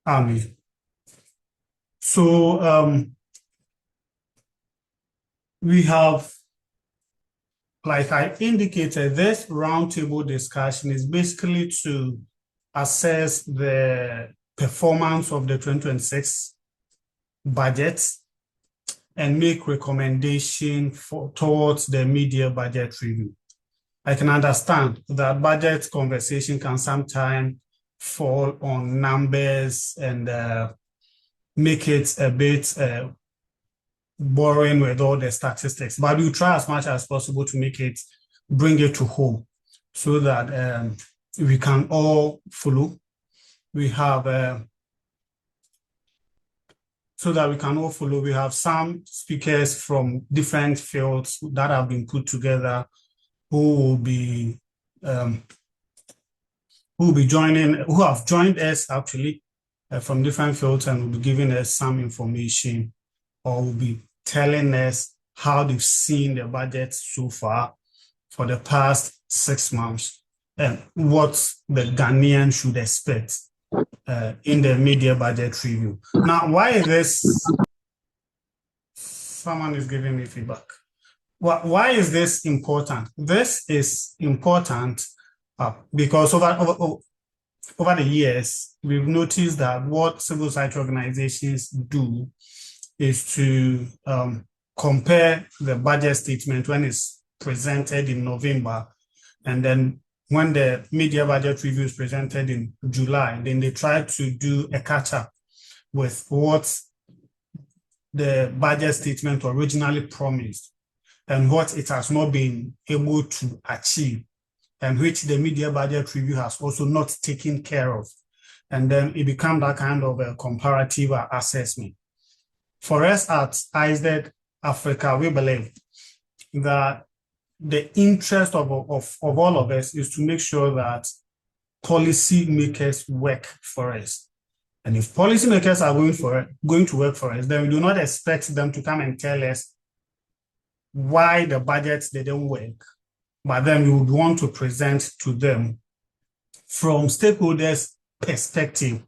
Amen. So we have, like I indicated, this roundtable discussion is basically to assess the performance of the 2026 budget and make recommendation towards the mid-year budget review. I can understand that budget conversation can sometimes fall on numbers and make it a bit boring with all the statistics, but we'll try as much as possible to bring it to home so that we can all follow. We have we have some speakers from different fields that have been put together who have joined us actually from different fields and will be giving us some information or will be telling us how they've seen the budget so far for the past 6 months and what the Ghanaian should expect in the mid-year budget review. Now, why is this? Someone is giving me feedback. Why is this important? This is important because over the years, we've noticed that what civil society organizations do is to compare the budget statement when it's presented in November, and then when the mid-year budget review is presented in July, then they try to do a catch-up with what the budget statement originally promised and what it has not been able to achieve, and which the mid-year budget review has also not taken care of. And then it becomes that kind of a comparative assessment. For us at ICEDEG Africa, we believe that the interest of all of us is to make sure that policy makers work for us. And if policymakers are going to work for us, then we do not expect them to come and tell us why the budgets didn't work, but then we would want to present to them from stakeholders' perspective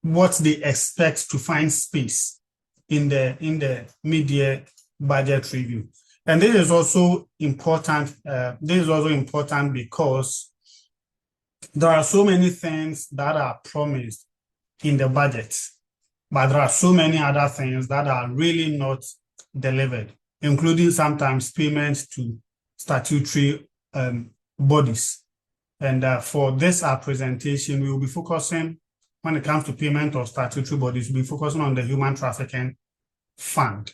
what they expect to find space in the mid-year budget review. And this is also important. Because there are so many things that are promised in the budget, but there are so many other things that are really not delivered, including sometimes payments to statutory bodies. And for this our presentation, we will be focusing, when it comes to payment of statutory bodies, we'll be focusing on the Human Trafficking Fund.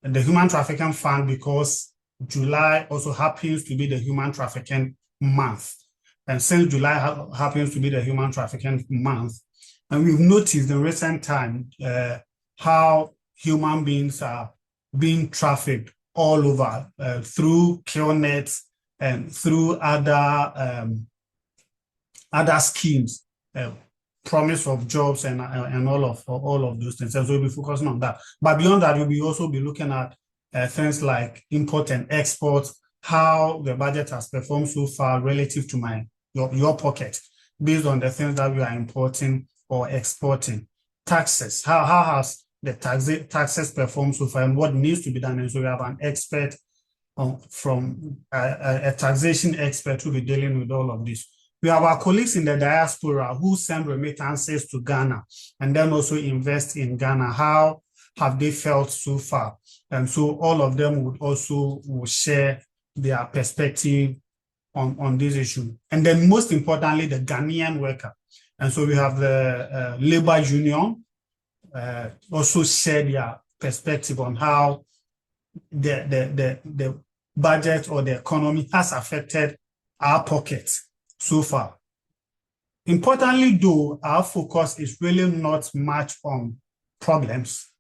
And the Human Trafficking Fund, because July also happens to be the Human Trafficking Month. And since July happens to be the Human Trafficking Month, and we've noticed in recent time how human beings are being trafficked all over through kill nets and through other schemes, promise of jobs and all of those things. And so we'll be focusing on that. But beyond that, we'll also be looking at things like import and export, how the budget has performed so far relative to your pocket, based on the things that we are importing or exporting. Taxes, how has the taxes performed so far and what needs to be done? And so we have an expert from a taxation expert who will be dealing with all of this. We have our colleagues in the diaspora who send remittances to Ghana and then also invest in Ghana. How have they felt so far? And so all of them will share their perspective on this issue. And then most importantly, the Ghanaian worker. And so we have the labor union also share their perspective on how the budget or the economy has affected our pockets so far. Importantly, though, our focus is really not much on problems,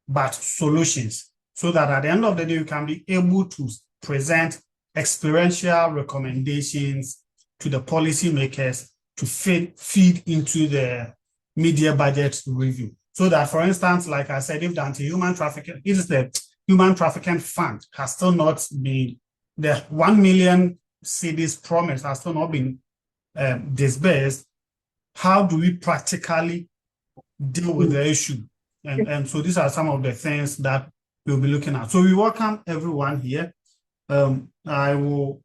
but solutions, so that at the end of the day, you can be able to present experiential recommendations to the policymakers to feed into the mid-year budget review. So that, for instance, like I said, if the Human Trafficking Fund has still not been, the 1 million cedis promise has still not been disbursed, how do we practically deal with the issue. And so these are some of the things that we'll be looking at. So we welcome everyone here. I will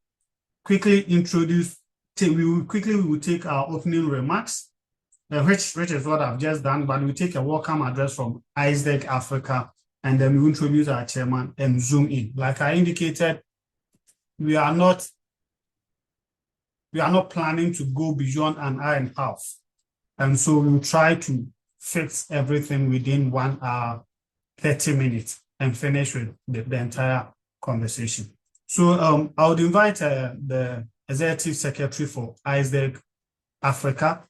quickly introduce, we will take our opening remarks, which is what I've just done, but we'll take a welcome address from ICEDEG Africa, and then we introduce our chairman and zoom in. Like I indicated, we are not planning to go beyond an hour and a half. And so we'll try to fix everything within 1 hour, 30 minutes and finish with the entire conversation. So I would invite the Executive Secretary for ICEDEG Africa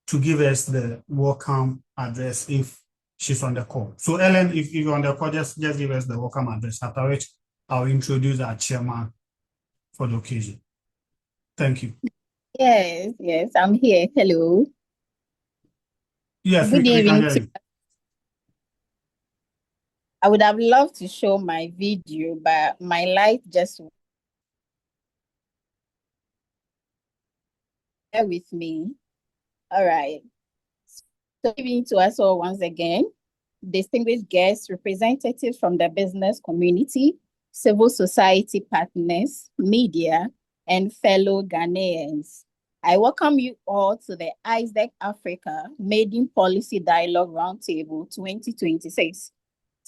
to give us the welcome address if she's on the call. So Ellen, if you're on the call, just give us the welcome address, after which I'll introduce our chairman for the occasion. Thank you. Yes, I'm here. Hello. Yes, Good we can evening. hear you. I would have loved to show my video, but my light just bear with me. All right. So good evening to us all once again. Distinguished guests, representatives from the business community, civil society partners, media, and fellow Ghanaians. I welcome you all to the ICEDEG Africa Maiden Policy Dialogue Roundtable 2026,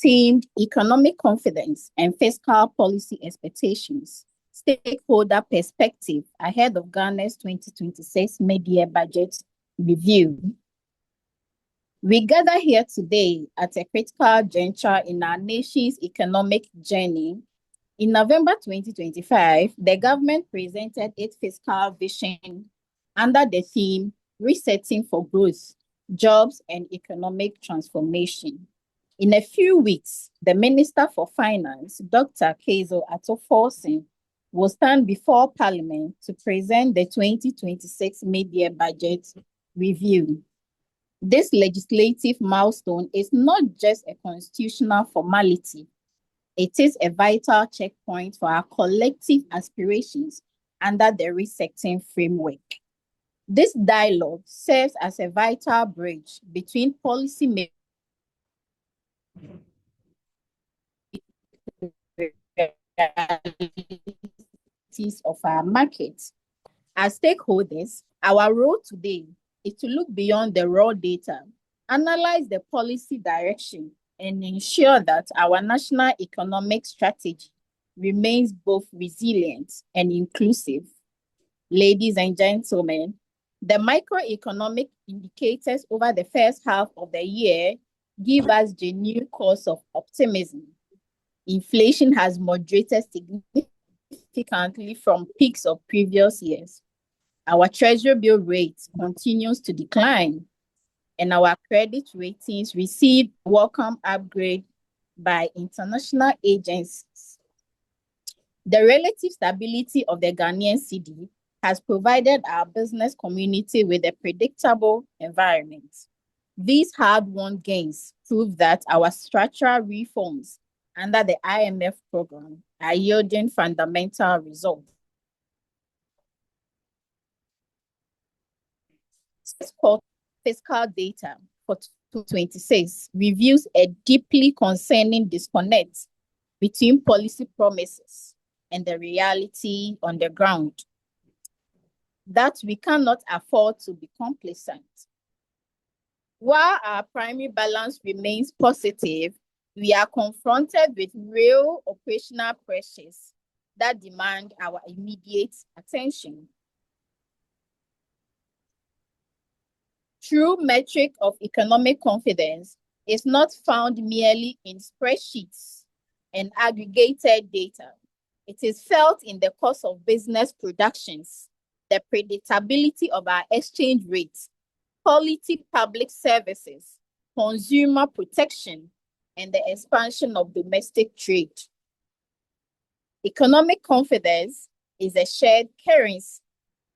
themed Economic Confidence and Fiscal Policy Expectations, Stakeholder Perspective ahead of Ghana's 2026 mid-year budget review. We gather here today at a critical juncture in our nation's economic journey. In November 2025, the government presented its fiscal vision under the theme Resetting for Growth, Jobs and Economic Transformation. In a few weeks, the Minister for Finance, Dr. Keizo Atto-Forson, will stand before Parliament to present the 2026 mid-year budget review. This legislative milestone is not just a constitutional formality. It is a vital checkpoint for our collective aspirations under the resetting framework. This dialogue serves as a vital bridge between policymakers of our markets. As stakeholders, our role today is to look beyond the raw data, analyze the policy direction, and ensure that our national economic strategy remains both resilient and inclusive. Ladies and gentlemen, the macroeconomic indicators over the first half of the year give us genuine cause of optimism. Inflation has moderated significantly from peaks of previous years. Our treasury bill rate continues to decline, and our credit ratings received welcome upgrade by international agencies. The relative stability of the Ghanaian cedi has provided our business community with a predictable environment. These hard-won gains prove that our structural reforms under the IMF program are yielding fundamental results. Fiscal data for 2026 reveals a deeply concerning disconnect between policy promises and the reality on the ground, that we cannot afford to be complacent. While our primary balance remains positive, we are confronted with real operational pressures that demand our immediate attention. True metric of economic confidence is not found merely in spreadsheets and aggregated data. It is felt in the cost of business productions, the predictability of our exchange rates, quality public services, consumer protection, and the expansion of domestic trade. Economic confidence is a shared currency.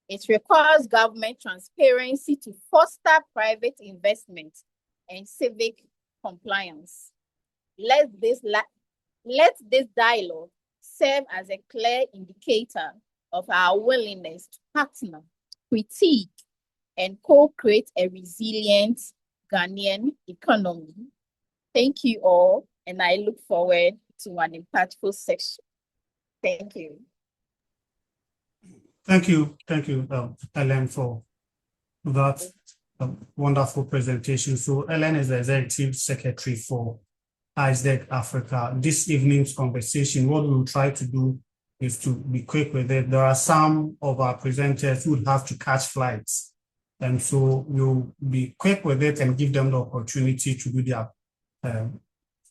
It requires government transparency to foster private investment and civic compliance. Let this dialogue serve as a clear indicator of our willingness to partner, critique, and co-create a resilient Ghanaian economy. Thank you all, and I look forward to an impactful session. Thank you. Thank you, Ellen, for that wonderful presentation. So Ellen is the Executive Secretary for ICEDEG Africa. This evening's conversation, what we will try to do is to be quick with it. There are some of our presenters who would have to catch flights. And so we'll be quick with it and give them the opportunity to do their,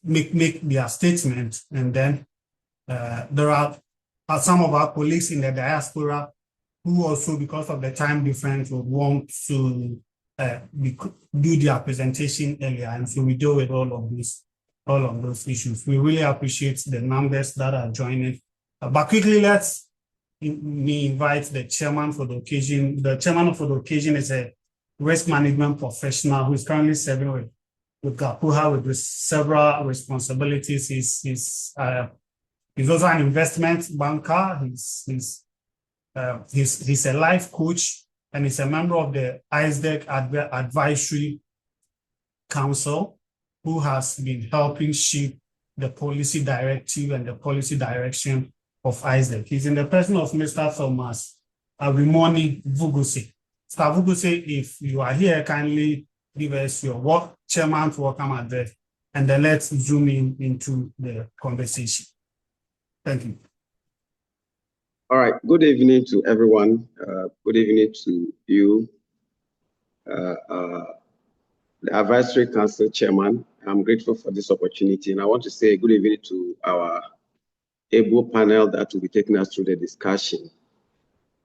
make their statement. And then there are some of our colleagues in the diaspora who also, because of the time difference, would want to do their presentation earlier. And so we deal with all of those issues. We really appreciate the numbers that are joining. But quickly, let's invite the chairman for the occasion. The chairman for the occasion is a risk management professional who is currently serving with GAPUHA with several responsibilities. He's also an investment banker. He's a life coach, and he's a member of the ICEDEG Advisory Council, who has been helping shape the policy directive and the policy direction of ICEDEG. He's in the person of Mr. Thomas Arimoni Vuguse. Mr. Vuguse, if you are here, kindly give us your chairman's welcome address, and then let's zoom into the conversation. Thank you. All right. Good evening to everyone. Good evening to you, the Advisory Council Chairman. I'm grateful for this opportunity, and I want to say good evening to our able panel that will be taking us through the discussion,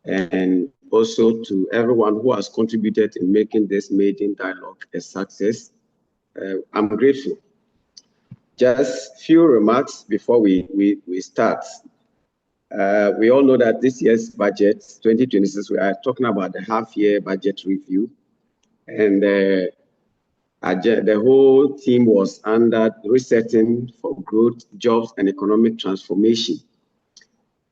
and also to everyone who has contributed in making this Maiden dialogue a success. I'm grateful. Just few remarks before we start. We all know that this year's budget, 2026, we are talking about the half-year budget review, and the whole theme was under resetting for growth, jobs, and economic transformation.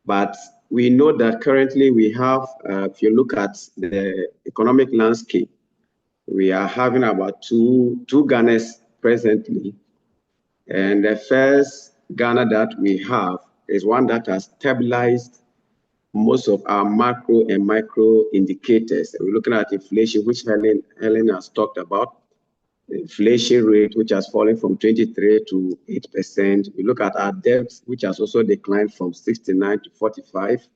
But we know that currently we have, if you look at the economic landscape, we are having about two Ghanas presently, and the first Ghana that we have is one that has stabilized most of our macro and micro indicators. We're looking at inflation, which Helen has talked about, the inflation rate, which has fallen from 23 to 8%. We look at our debt, which has also declined from 69 to 45.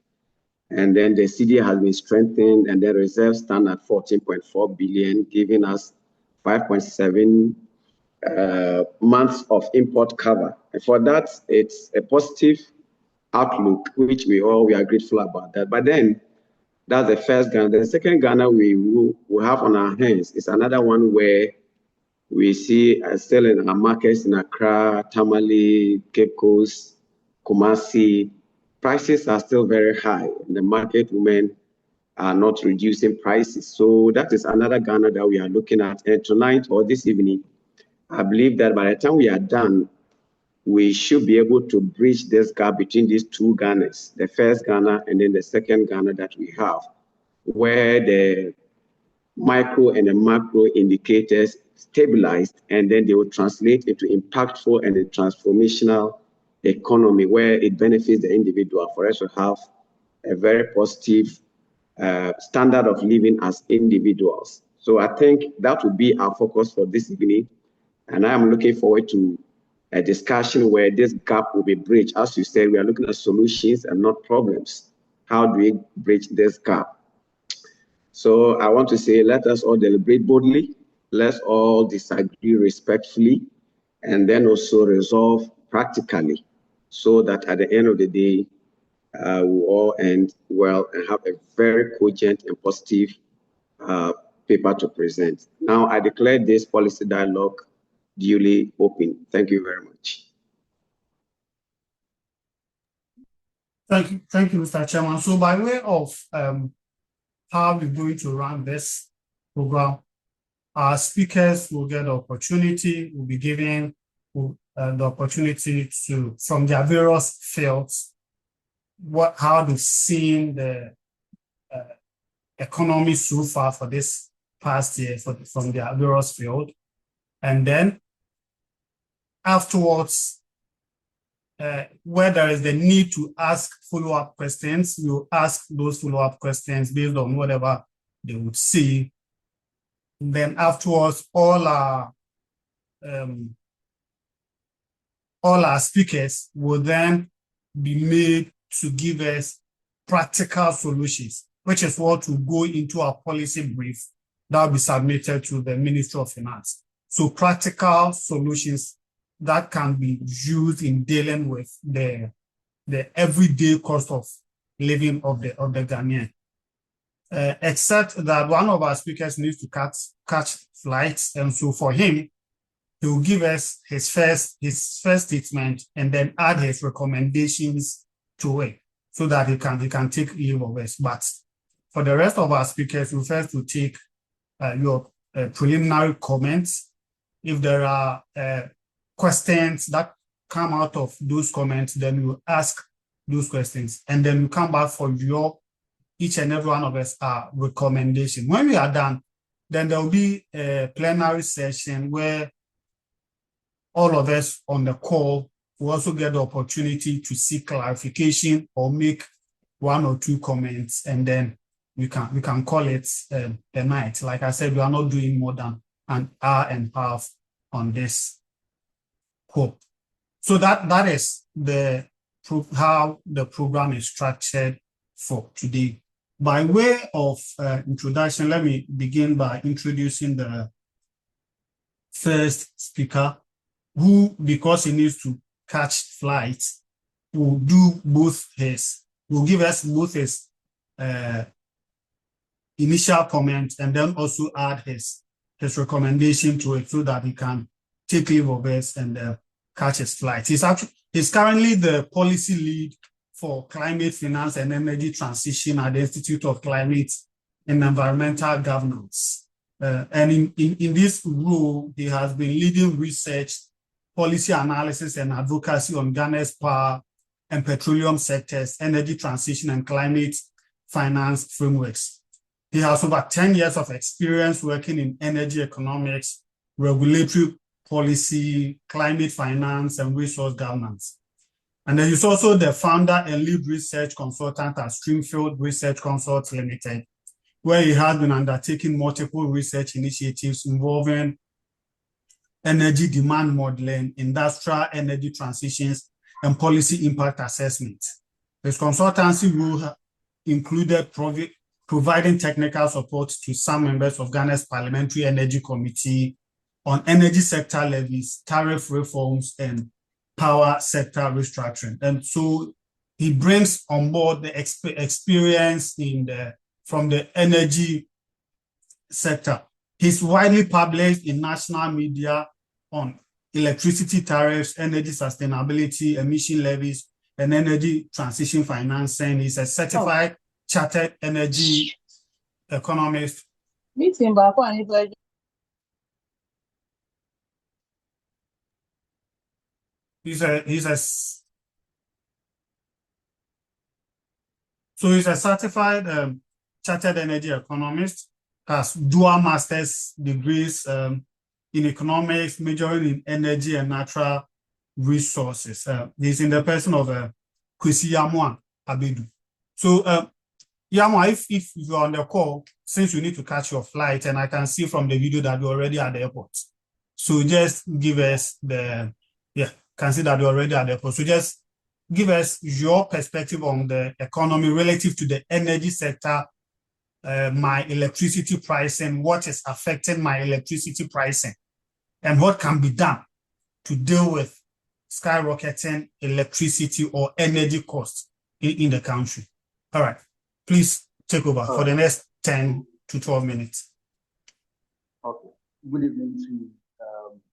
And then the CD has been strengthened, and the reserves stand at 14.4 billion, giving us 5.7 months of import cover. And for that, it's a positive outlook, which we are grateful about that. But then that's the first Ghana. The second Ghana we will have on our hands is another one where we see still in our markets in Accra, Tamale, Cape Coast, Kumasi, prices are still very high. And the market women are not reducing prices. So that is another Ghana that we are looking at. And tonight or this evening, I believe that by the time we are done, we should be able to bridge this gap between these two Ghanas, the first Ghana and then the second Ghana that we have, where the micro and the macro indicators stabilized, and then they will translate into impactful and a transformational economy where it benefits the individual for us to have a very positive standard of living as individuals. So I think that will be our focus for this evening. And I am looking forward to a discussion where this gap will be bridged. As you said, we are looking at solutions and not problems. How do we bridge this gap? So I want to say, let us all deliberate boldly. Let's all disagree respectfully, and then also resolve practically, so that at the end of the day, we all end well and have a very cogent and positive paper to present. Now, I declare this policy dialogue duly open. Thank you very much. Thank you, Mr. Chairman. So by way of how we're going to run this program, our speakers will get the opportunity, will be given the opportunity to, from their various fields, how they've seen the economy so far for this past year from their various field. And then afterwards, where there is the need to ask follow-up questions, you ask those follow-up questions based on whatever they would see. Then afterwards, all our speakers will then be made to give us practical solutions, which is what will go into our policy brief that will be submitted to the Ministry of Finance. So practical solutions that can be used in dealing with the everyday cost of living of the Ghanaian. Except that one of our speakers needs to catch flights, and so for him, he will give us his first statement and then add his recommendations to it so that he can take leave of us. But for the rest of our speakers, we first to take your preliminary comments. If there are questions that come out of those comments, then you ask those questions, and then you come back for each and every one of us recommendation. When we are done, then there will be a plenary session where all of us on the call will also get the opportunity to seek clarification or make one or two comments, and then we can call it a night. Like I said, we are not doing more than an hour and a half on this call. So that is how the program is structured for today. By way of introduction, let me begin by introducing the first speaker, who, because he needs to catch flights, will give us both his initial comment and then also add his recommendation to it so that he can take leave of us and catch his flight. He's currently the policy lead for climate finance and energy transition at the Institute of Climate and Environmental Governance. And in this role, he has been leading research, policy analysis, and advocacy on Ghana's power and petroleum sectors, energy transition, and climate finance frameworks. He has over 10 years of experience working in energy economics, regulatory policy, climate finance, and resource governance. And then he's also the founder and lead research consultant at Streamfield Research Consults Limited, where he has been undertaking multiple research initiatives involving energy demand modeling, industrial energy transitions, and policy impact assessment. His consultancy role included providing technical support to some members of Ghana's Parliamentary Energy Committee on energy sector levies, tariff reforms, and power sector restructuring. And so he brings on board the experience from the energy sector. He's widely published in national media on electricity tariffs, energy sustainability, emission levies, and energy transition financing. He's a certified chartered energy economist. He's a certified chartered energy economist, has dual master's degrees in economics, majoring in energy and natural resources. He's in the person of Kwesi Yamwa Abedu. So Yamwa, if you're on the call, since you need to catch your flight, and I can see from the video that you're already at the airport. So just give us can see that you're already at the airport. So just give us your perspective on the economy relative to the energy sector, my electricity pricing, what is affecting my electricity pricing, and what can be done to deal with skyrocketing electricity or energy costs in the country. All right, please take over for the next 10 to 12 minutes. Okay, good evening to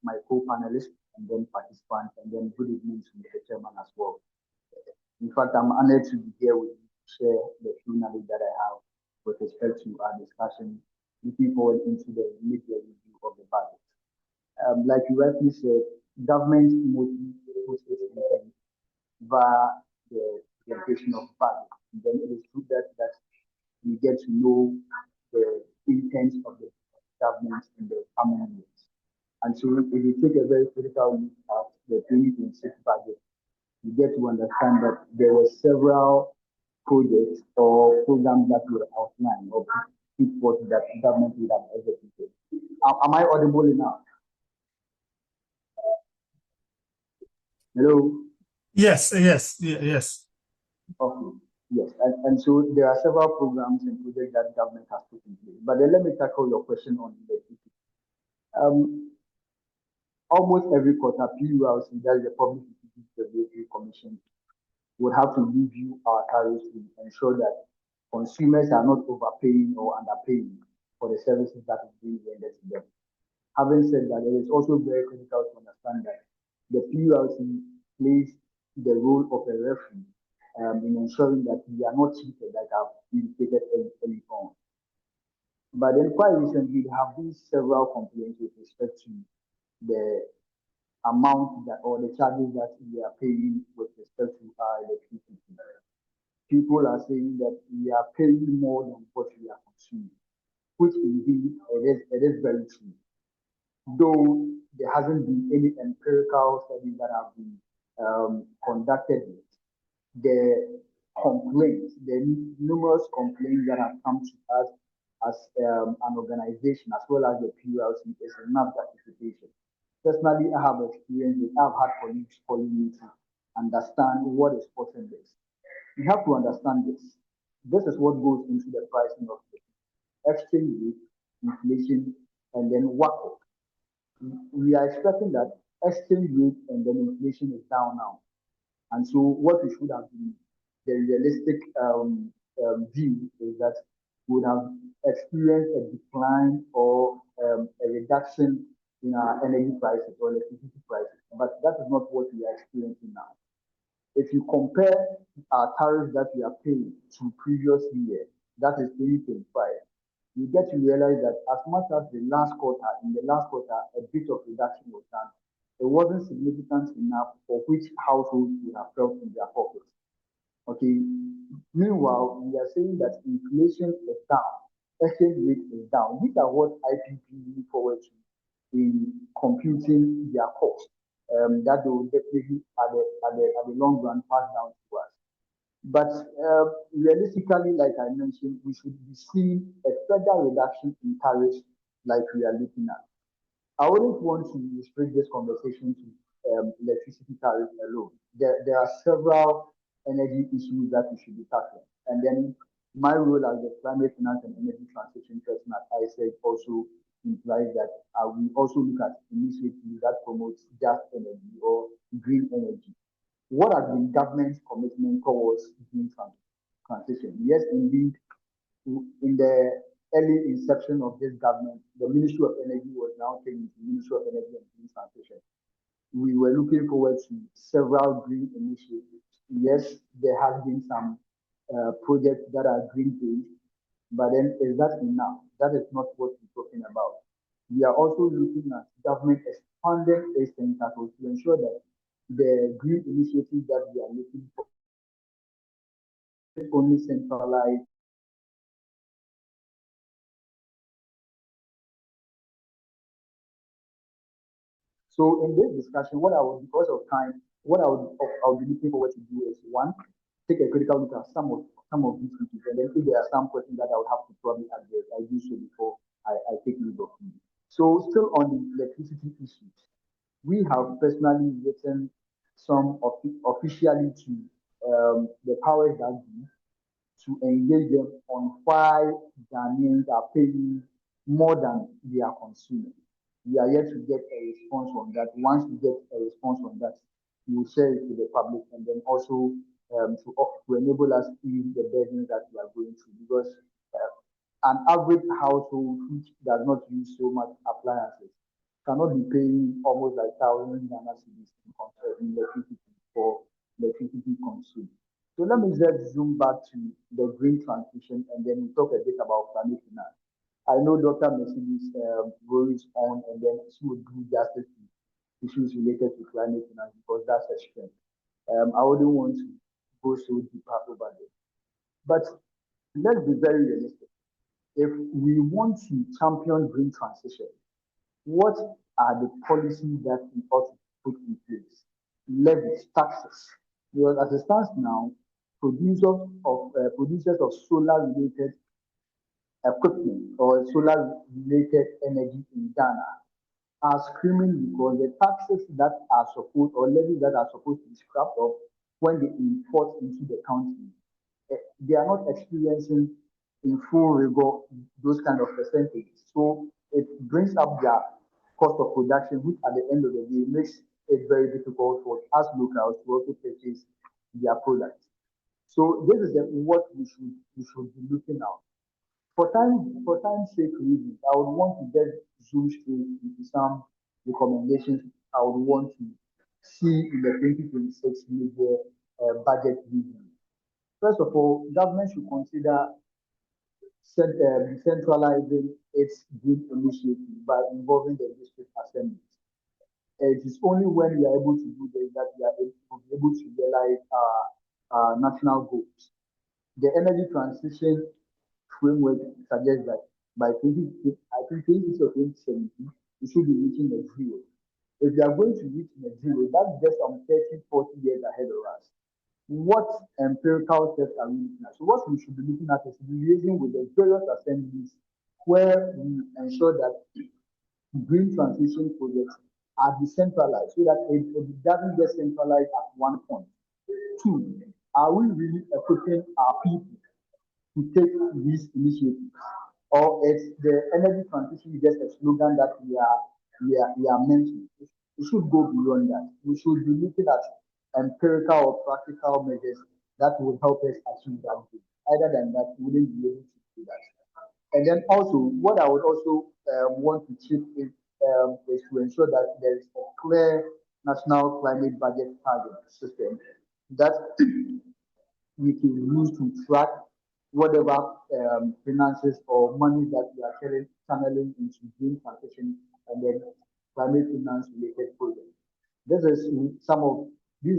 my co-panelists and then participants, and then good evening to the chairman as well. In fact, I'm honored to be here with you to share the few knowledge that I have with respect to our discussion, looking forward into the mid-year review of the budget. Like you rightly said, government mostly puts its intent via the presentation of budget. And then it is through that we get to know the intent of the government in the coming years. And so if you take a very critical look at the 2026 budget, you get to understand that there were several projects or programs that were outlined or put forth that government would have executed. Am I audible enough? Hello? Yes, yes, yes. Okay. Yes, and so there are several programs and projects that government has put in place. But then let me tackle your question on electricity. Almost every quarter, PURC, that is the Public Utilities Regulatory Commission, would have to review our tariffs to ensure that consumers are not overpaying or underpaying for the services that is being rendered to them. Having said that, it is also very critical to understand that the PURC plays the role of a referee in ensuring that we are not cheated, like I've indicated early on. But then quite recently, there have been several complaints with respect to the amount that or the charges that we are paying with respect to our electricity. People are saying that we are paying more than what we are consuming, which indeed it is very true. Though there hasn't been any empirical studies that have been conducted yet, the complaints, the numerous complaints that have come to us as an organization, as well as the PURC, is enough justification. Personally, I have experienced it. I've had colleagues calling me to understand what is causing this. You have to understand this. This is what goes into the pricing of the exchange rate, inflation, and then WACC. We are expecting that exchange rate and then inflation is down now. And so what we should have been, the realistic view is that we would have experienced a decline or a reduction in our energy prices or electricity prices. But that is not what we are experiencing now. If you compare our tariffs that we are paying to previous year, that is 2025, you get to realize that as much as in the last quarter, a bit of reduction was done, it wasn't significant enough for which households would have felt in their pockets. Okay. Meanwhile, we are saying that inflation is down, exchange rate is down. These are what IPP look forward to in computing their cost. That they will definitely at the long run pass down to us. But realistically, like I mentioned, we should be seeing a further reduction in tariffs like we are looking at. I wouldn't want to restrict this conversation to electricity tariff alone. There are several energy issues that we should be tackling. And then my role as the climate finance and energy transition person at ICEDEG also implies that we also look at initiatives that promote just energy or green energy. What has been government's commitment towards green transition? Yes, indeed, in the early inception of this government, the Ministry of Energy was now changed to Ministry of Energy and Green Transition. We were looking forward to several green initiatives. Yes, there has been some projects that are green-based, but then is that enough? That is not what we're talking about. We are also looking at government expanding its tentacles to ensure that the green initiatives that we are looking for is only centralized. So in this discussion, because of time, what I would be looking forward to do is one, take a critical look at some of these issues, and then if there are some questions that I would have to probably address, I do so before I take leave of you. So still on the electricity issues, we have personally written some officially to the powers that be to engage them on why Ghanaians are paying more than they are consuming. We are yet to get a response on that. Once we get a response on that, we will share it to the public and then also to enable us to ease the burden that we are going through. Because an average household which does not use so much appliances cannot be paying almost like 1,000 Ghana cedis in electricity for electricity consumed. So let me just zoom back to the green transition and then we talk a bit about climate finance. I know Dr. Mercedes goes on and then she would do justice to issues related to climate finance because that's her strength. I wouldn't want to go so deep over there. But let's be very realistic. If we want to champion green transition, what are the policies that we ought to put in place. Levies, taxes. Because as it stands now, producers of solar-related equipment or solar-related energy in Ghana are screaming because the taxes that are supposed or levies that are supposed to be scrapped off when they import into the country, they are not experiencing in full rigor those kind of percentages. So it brings up their cost of production, which at the end of the day makes it very difficult for us locals to also purchase their products. So this is what we should be looking at. For time's sake reasons, I would want to get zoom straight into some recommendations I would want to see in the 2026 major budget review. First of all, government should consider decentralizing its green initiative by involving the district assemblies. It is only when we are able to do this that we are able to realize our national goals. The energy transition framework suggests that by 2060 or 2070, we should be reaching net zero. If we are going to reach net zero, that's just some 30, 40 years ahead of us. What empirical steps are we looking at? So what we should be looking at is liaising with the various assemblies where we ensure that green transition projects are decentralized so that it doesn't get centralized at one point. Two, are we really equipping our people to take these initiatives? Or it's the energy transition is just a slogan that we are mentioning? We should go beyond that. We should be looking at empirical or practical measures that will help us achieve that goal. Other than that, we wouldn't be able to do that. And then also, what I would also want to chip in is to ensure that there is a clear national climate budget target system that we can use to track whatever finances or money that we are channeling into green transition and then climate finance related projects. These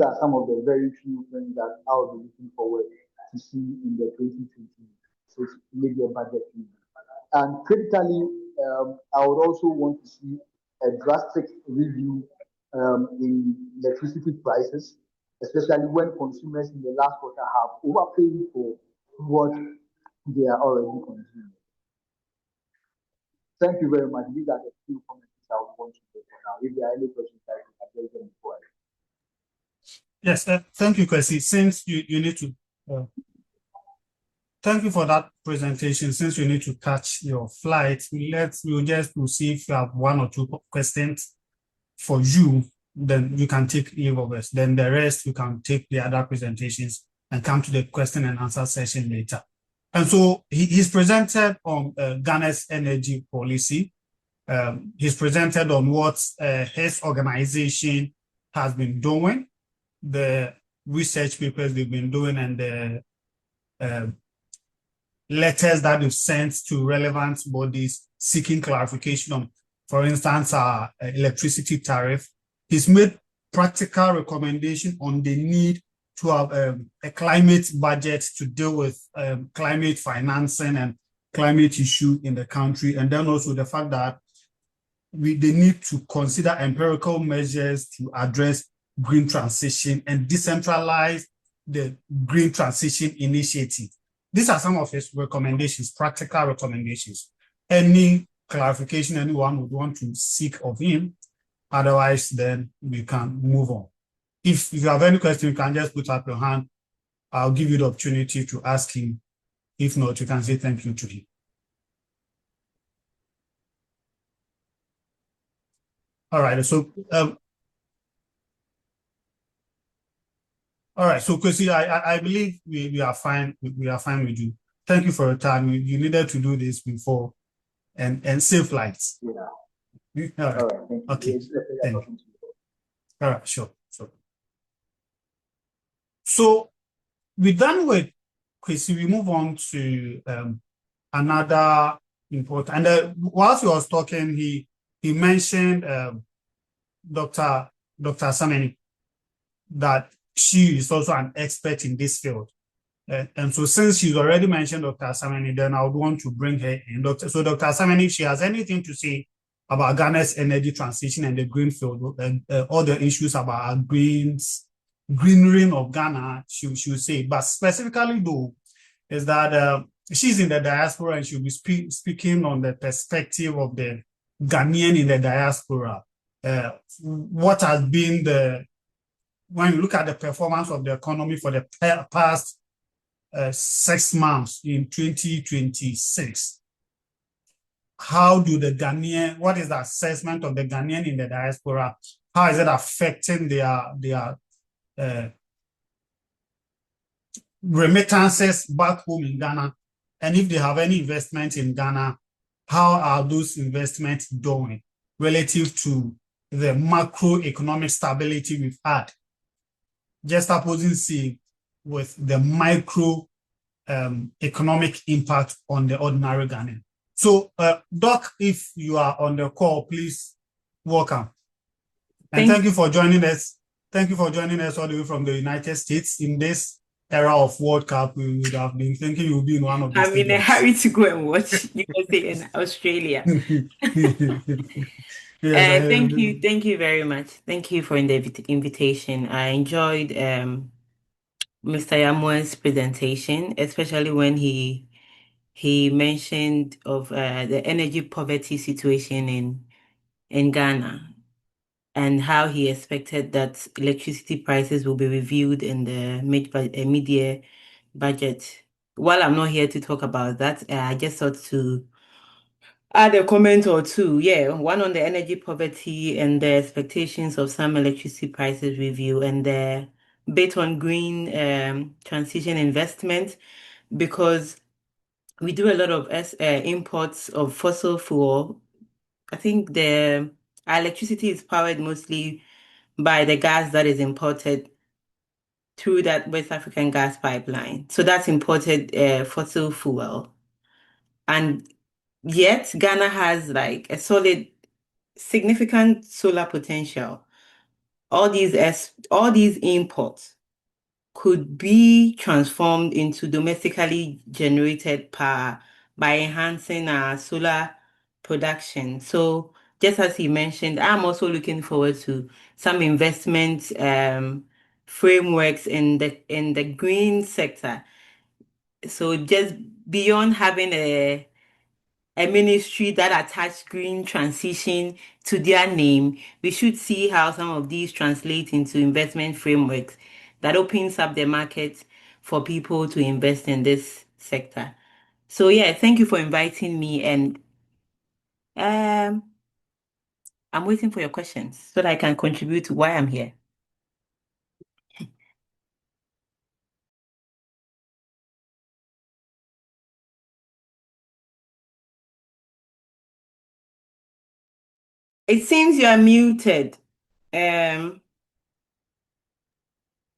are some of the very few things that I will be looking forward to see in the 2026 major budget review. And critically, I would also want to see a drastic review in electricity prices, especially when consumers in the last quarter have overpaid for what they are already consuming. Thank you very much. These are the few comments I would want to make for now. If there are any questions, I can address them before. Yes, thank you, Kwesi. Since you need to, thank you for that presentation. Since you need to catch your flight, we'll just see if you have one or two questions for you, then you can take leave of us. Then the rest, you can take the other presentations and come to the question and answer session later. And so he's presented on Ghana's energy policy. He's presented on what his organization has been doing, the research papers they've been doing, and the letters that they've sent to relevant bodies seeking clarification on, for instance, our electricity tariff. He's made practical recommendation on the need to have a climate budget to deal with climate financing and climate issue in the country. And then also the fact that they need to consider empirical measures to address green transition and decentralize the green transition initiative. These are some of his recommendations, practical recommendations. Any clarification anyone would want to seek of him, otherwise then we can move on. If you have any question, you can just put up your hand. I'll give you the opportunity to ask him. If not, you can say thank you to him. All right, so all right, so Kwesi, I believe we are fine. We are fine with you. Thank you for your time. You needed to do this before and save flights. Yeah. All right. All right. Thank you. Okay. Thank you. All right. Sure. So we're done with Kwesi. We move on to another important. And whilst he was talking, he mentioned Dr. Sameni, that she is also an expert in this field. And so since she's already mentioned Dr. Sameni, then I would want to bring her in. So Dr. Sameni, if she has anything to say about Ghana's energy transition and the greenfield, all the issues about greenering of Ghana, she should say. But specifically, though, is that she's in the diaspora and she'll be speaking on the perspective of the Ghanaian in the diaspora. What has been when you look at the performance of the economy for the past 6 months in 2026, how do the Ghanaian, what is the assessment of the Ghanaian in the diaspora? How is it affecting their remittances back home in Ghana? And if they have any investment in Ghana, how are those investments doing relative to the macroeconomic stability we've had? Just opposing C with the micro economic impact on the ordinary Ghanaian. So, Doc, if you are on the call, please welcome. And thank you for joining us. Thank you for joining us all the way from the United States. In this era of World Cup, we would have been thinking you would be in one of the I'm in a hurry to go and watch USA in Australia. Yes, thank you very much. Thank you for the invitation. I enjoyed Mr. Yamuan's presentation, especially when he mentioned of the energy poverty situation in Ghana and how he expected that electricity prices will be reviewed in the mid-year budget. While I'm not here to talk about that, I just thought to add a comment or two. Yeah, one on the energy poverty and the expectations of some electricity prices review, and the bit on green transition investment, because we do a lot of imports of fossil fuel. I think our electricity is powered mostly by the gas that is imported through that West African gas pipeline. So that's imported fossil fuel. And yet Ghana has like a solid, significant solar potential. All these imports could be transformed into domestically generated power by enhancing our solar production. So just as he mentioned, I'm also looking forward to some investment frameworks in the green sector. So just beyond having a ministry that attached green transition to their name, we should see how some of these translate into investment frameworks that opens up the market for people to invest in this sector. So yeah, thank you for inviting me, and I'm waiting for your questions so that I can contribute to why I'm here. It seems you are muted.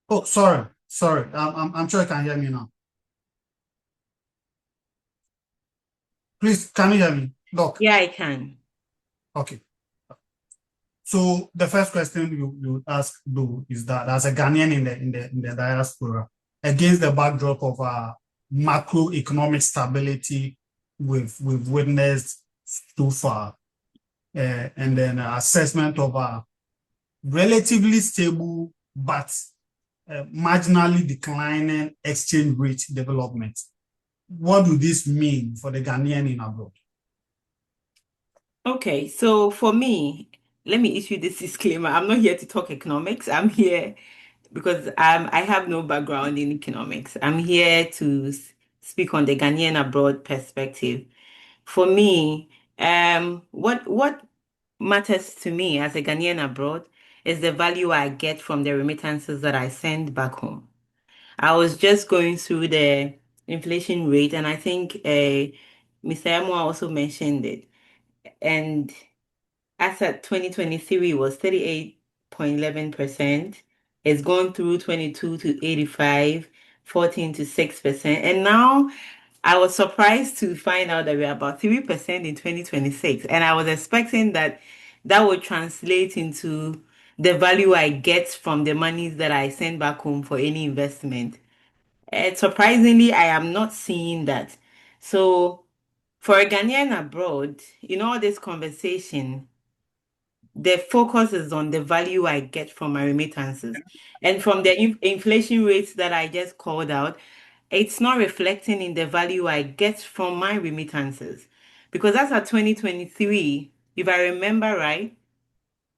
Oh, sorry. I'm sure you can hear me now. Please, can you hear me, Doc? Yeah, I can. Okay. So the first question you ask, though, is that as a Ghanaian in the diaspora, against the backdrop of macroeconomic stability we've witnessed so far, and then assessment of a relatively stable but marginally declining exchange rate development, what do this mean for the Ghanaian in abroad? Okay, so for me, let me issue this disclaimer. I'm not here to talk economics. I'm here because I have no background in economics. I'm here to speak on the Ghanaian abroad perspective. For me, what matters to me as a Ghanaian abroad is the value I get from the remittances that I send back home. I was just going through the inflation rate, and I think Mr. Yamua also mentioned it. And as at 2023 was 38.11%. It's gone through 22 to 85, 14 to 6%. And now I was surprised to find out that we're about 3% in 2026. And I was expecting that would translate into the value I get from the monies that I send back home for any investment. Surprisingly, I am not seeing that. So For a Ghanaian abroad, in all this conversation, the focus is on the value I get from my remittances. And from the inflation rates that I just called out, it's not reflecting in the value I get from my remittances. Because as at 2023, if I remember right,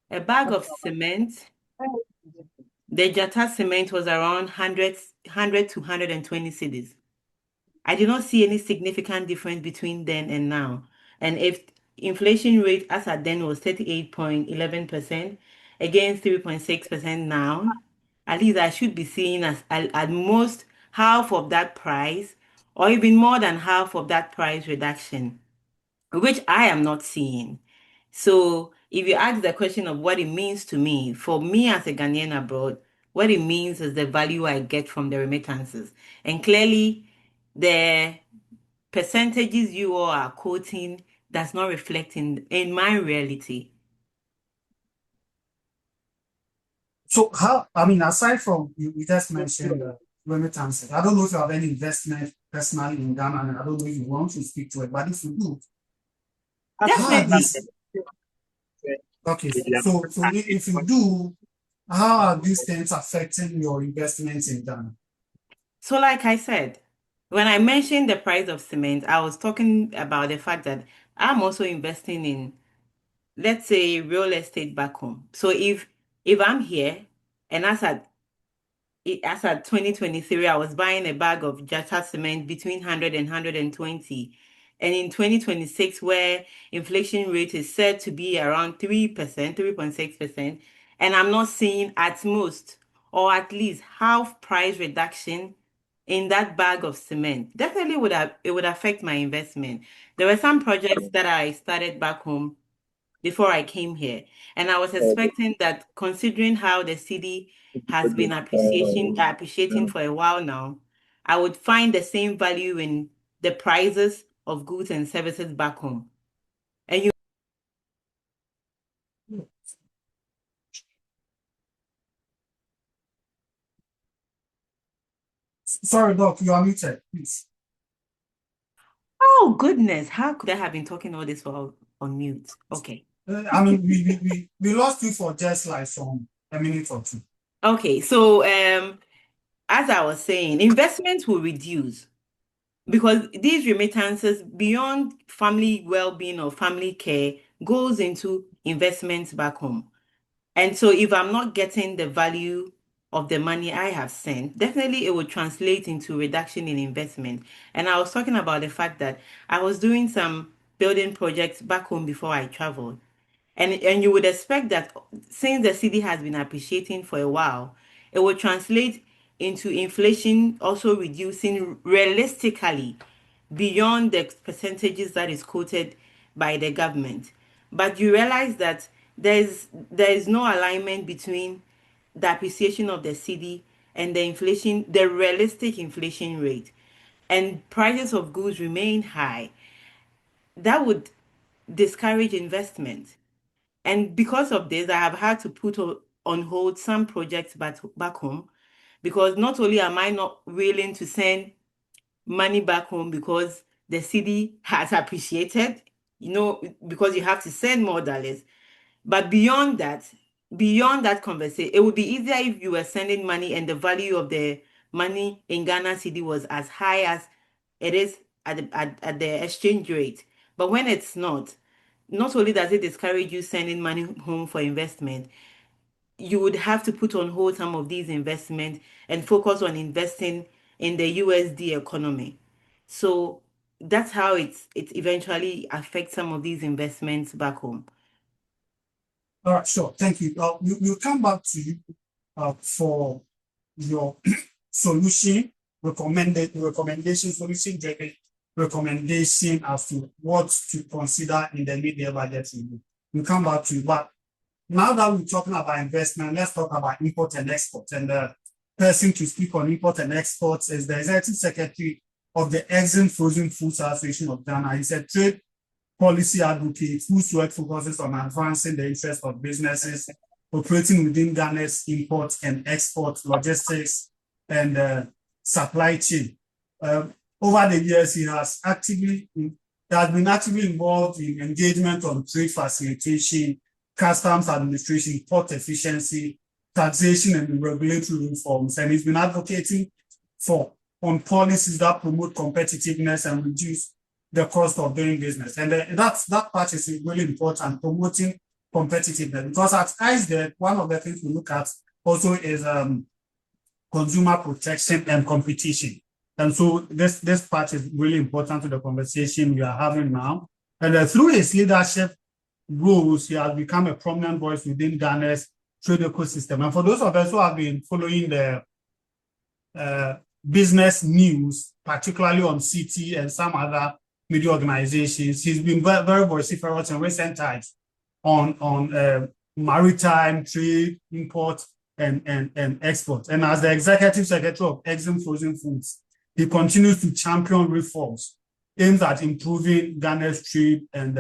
a bag of cement, the Jata cement was around 100 to 120 cedis. I do not see any significant difference between then and now. And if inflation rate as at then was 38.11% against 3.6% now, at least I should be seeing as at most half of that price or even more than half of that price reduction, which I am not seeing. So if you ask the question of what it means to me, for me as a Ghanaian abroad, what it means is the value I get from the remittances. And clearly, the percentages you all are quoting does not reflect in my reality. So how, I mean, aside from you just mentioned remittances, I don't know if you have any investment personally in Ghana, and I don't know if you want to speak to it, but if you do, how are Definitely. these, okay, so if you do, how are these things affecting your investments in Ghana? So like I said, when I mentioned the price of cement, I was talking about the fact that I'm also investing in, let's say, real estate back home. So if I'm here and as at 2023, I was buying a bag of Jata cement between 100 and 120. And in 2026, where inflation rate is said to be around 3%, 3.6%, and I'm not seeing at most or at least half price reduction in that bag of cement, definitely it would affect my investment. There were some projects that I started back home before I came here. And I was expecting that considering how the city has been appreciating for a while now, I would find the same value in the prices of goods and services back home. And you Sorry, Doc, you are muted, please. Oh goodness, how could I have been talking all this while on mute? Okay. I mean, we lost you for just like a minute or two. Okay, so as I was saying, investments will reduce because these remittances beyond family well-being or family care goes into investments back home. And so if I'm not getting the value of the money I have sent, definitely it would translate into reduction in investment. And I was talking about the fact that I was doing some building projects back home before I traveled. And you would expect that since the city has been appreciating for a while, it will translate into inflation also reducing realistically beyond the percentages that is quoted by the government. But you realize that there is no alignment between the appreciation of the city and the inflation, the realistic inflation rate. And prices of goods remain high. That would discourage investment. And because of this, I have had to put on hold some projects back home because not only am I not willing to send money back home because the city has appreciated, because you have to send more dollars. But beyond that conversation, it would be easier if you were sending money and the value of the money in Ghana city was as high as it is at the exchange rate. But when it's not only does it discourage you sending money home for investment, you would have to put on hold some of these investments and focus on investing in the USD economy. So that's how it eventually affects some of these investments back home. All right, sure. Thank you. We'll come back to you for your solution recommendation, solution driven recommendation as to what to consider in the mid-year budget review. We'll come back to you. But now that we're talking about investment, let's talk about import and export. And the person to speak on import and exports is the Executive Secretary of the Exim Frozen Foods Association of Ghana. He's a trade policy advocate whose work focuses on advancing the interests of businesses operating within Ghana's import and export logistics and supply chain. Over the years, he has actively He has been actively involved in engagement on trade facilitation, customs administration, port efficiency, taxation, and regulatory reforms. And he's been advocating on policies that promote competitiveness and reduce the cost of doing business. And that part is really important, promoting competitiveness. Because at ICEDEG, one of the things we look at also is consumer protection and competition. And so this part is really important to the conversation we are having now. And through his leadership roles, he has become a prominent voice within Ghana's trade ecosystem. And for those of us who have been following the business news, particularly on CT and some other media organizations, he's been very vociferous in recent times on maritime trade, import, and export. And as the executive secretary of Exim Frozen Foods, he continues to champion reforms aimed at improving Ghana's trade and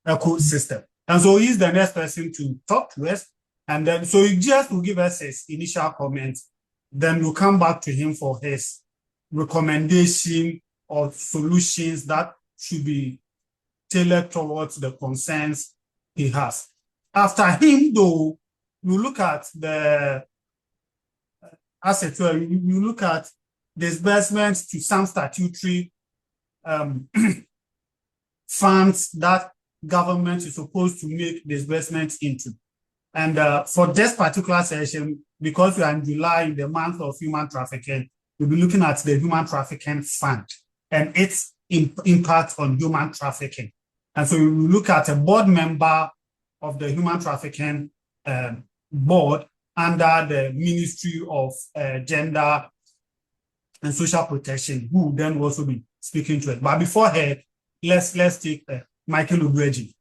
ecosystem. And so he's the next person to talk to us. And then, so he just will give us his initial comments. Then we'll come back to him for his recommendation or solutions that should be tailored towards the concerns he has. After him, though, you look at the asset, you look at disbursements to some statutory funds that government is supposed to make disbursements into. And for this particular session, because we are in July, in the month of human trafficking, we'll be looking at the Human Trafficking Fund and its impact on human trafficking. And so we will look at a board member of the Human Trafficking Board under the Ministry of Gender and Social Protection, who will then also be speaking to it. But before her, let's take Michael Ubreji.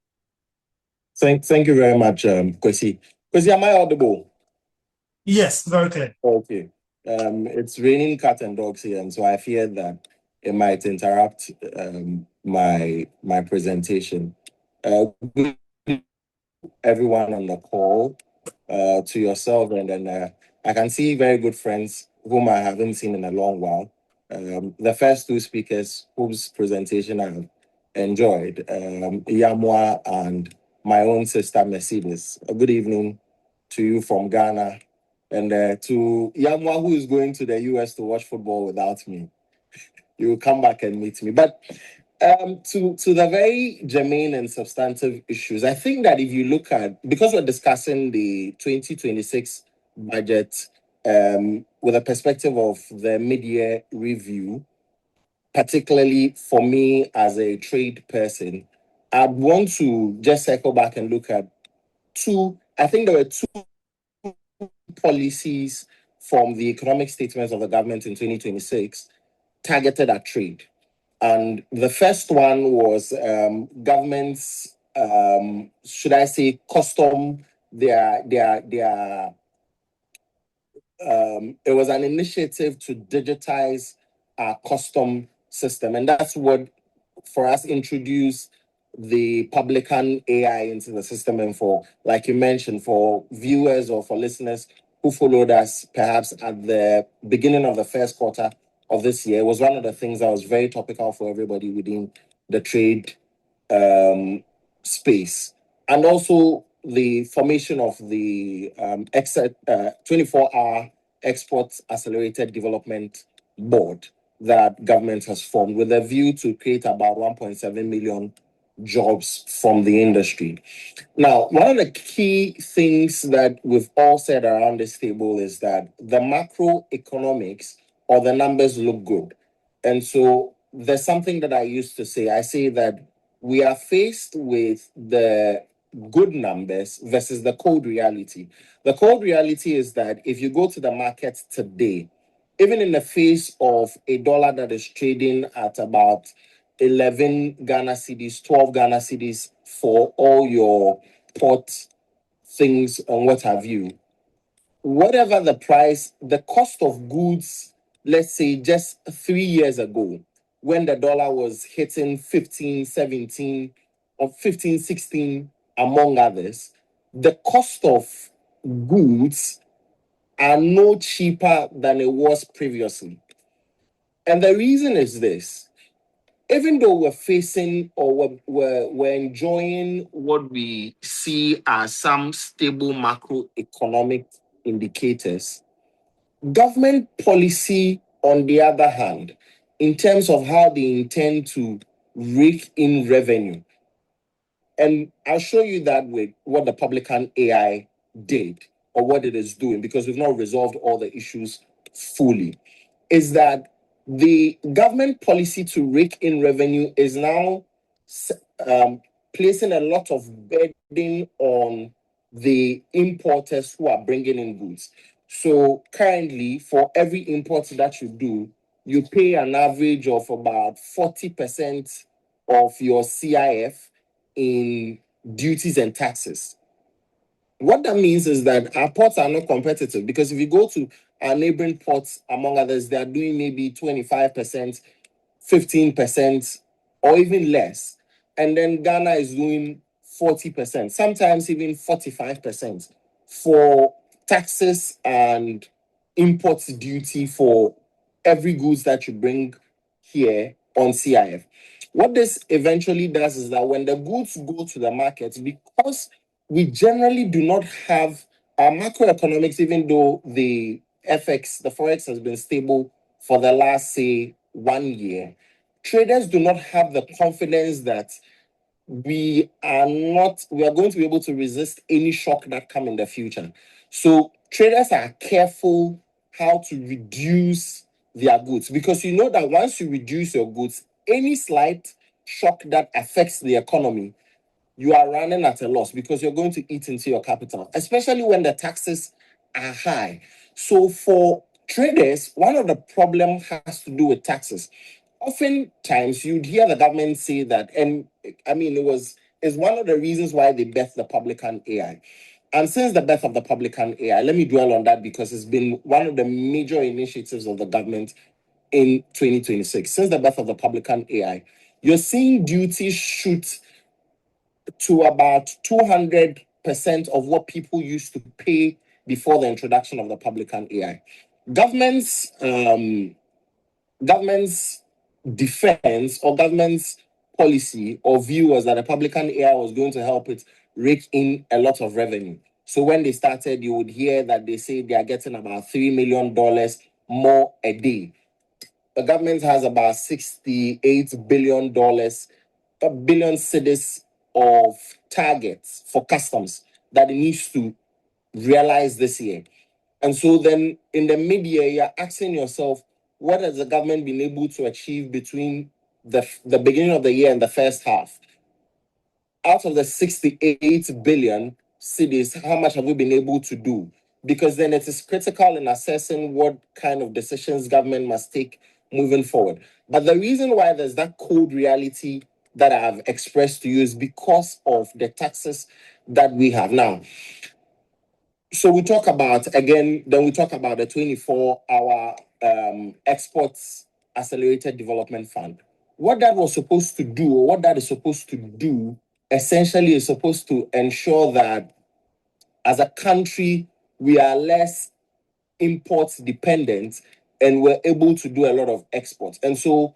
Thank you very much, Kwesi. Kwesi, am I audible? Yes, very clear. Okay. It's raining cat and dogs here, and so I fear that it might interrupt my presentation. Good everyone on the call, to yourself, and then I can see very good friends whom I haven't seen in a long while. The first two speakers whose presentation I've enjoyed, Yamwa and my own sister Mercedes. A good evening to you from Ghana, and to Yamwa, who is going to the US to watch football without me. You will come back and meet me. But to the very germane and substantive issues, I think that if you look at, because we're discussing the 2026 budget with a perspective of the mid-year review, particularly for me as a trade person, I'd want to just circle back and look at I think there were two policies from the economic statements of the government in 2026 targeted at trade. And the first one was government's, should I say, custom, it was an initiative to digitize our custom system. And that's what, for us, introduced the publican AI into the system. And for, like you mentioned, for viewers or for listeners who followed us perhaps at the beginning of the first quarter of this year, was one of the things that was very topical for everybody within the trade space. And also the formation of the 24-hour Export Accelerated Development Board that government has formed with a view to create about 1.7 million jobs from the industry. Now, one of the key things that we've all said around this table is that the macroeconomics or the numbers look good. And so there's something that I used to say. I say that we are faced with the good numbers versus the cold reality. The cold reality is that if you go to the market today, even in the face of a dollar that is trading at about 11 Ghana cedis, 12 Ghana cedis for all your port things and what have you, whatever the price, the cost of goods, let's say just 3 years ago, when the dollar was hitting 15, 17, or 15, 16, among others, the cost of goods are no cheaper than it was previously. And the reason is this. even though we're facing or we're enjoying what we see as some stable macroeconomic indicators, government policy, on the other hand, in terms of how they intend to rake in revenue, and I'll show you that with what the Publican AI did or what it is doing, because we've not resolved all the issues fully, is that the government policy to rake in revenue is now um, placing a lot of burden on the importers who are bringing in goods. So currently, for every import that you do, you pay an average of about 40% of your CIF in duties and taxes. What that means is that our ports are not competitive, because if you go to our neighboring ports, among others, they are doing maybe 25%, 15%, or even less. And then Ghana is doing 40%, sometimes even 45% for taxes and import duty for every goods that you bring here on CIF. What this eventually does is that when the goods go to the market, because we generally do not have our macroeconomics, even though the forex has been stable for the last, say, 1 year, traders do not have the confidence that we are going to be able to resist any shock that come in the future. So traders are careful how to reduce their goods, because you know that once you reduce your goods, any slight shock that affects the economy, you are running at a loss, because you're going to eat into your capital, especially when the taxes are high. So for traders, one of the problems has to do with taxes. Oftentimes, you'd hear the government say that, and I mean, it's one of the reasons why they birthed the Publican AI. And since the birth of the Publican AI, let me dwell on that, because it's been one of the major initiatives of the government in 2026. Since the birth of the Publican AI, you're seeing duties shoot to about 200% of what people used to pay before the introduction of the Publican AI. Government's defense or government's policy or view was that the Publican AI was going to help it rake in a lot of revenue. So when they started, you would hear that they say they are getting about $3 million more a day. The government has about $68 billion, a billion cedis of targets for customs that it needs to realize this year. And so then in the mid-year, you're asking yourself, what has the government been able to achieve between the beginning of the year and the first half? Out of the 68 billion cities, how much have we been able to do? Because then it is critical in assessing what kind of decisions government must take moving forward. But the reason why there's that cold reality that I have expressed to you is because of the taxes that we have now. So we talk about, again, then we talk about the 24-hour exports accelerated development fund. What that was supposed to do, or what that is supposed to do, essentially is supposed to ensure that as a country, we are less import dependent and we're able to do a lot of exports. And so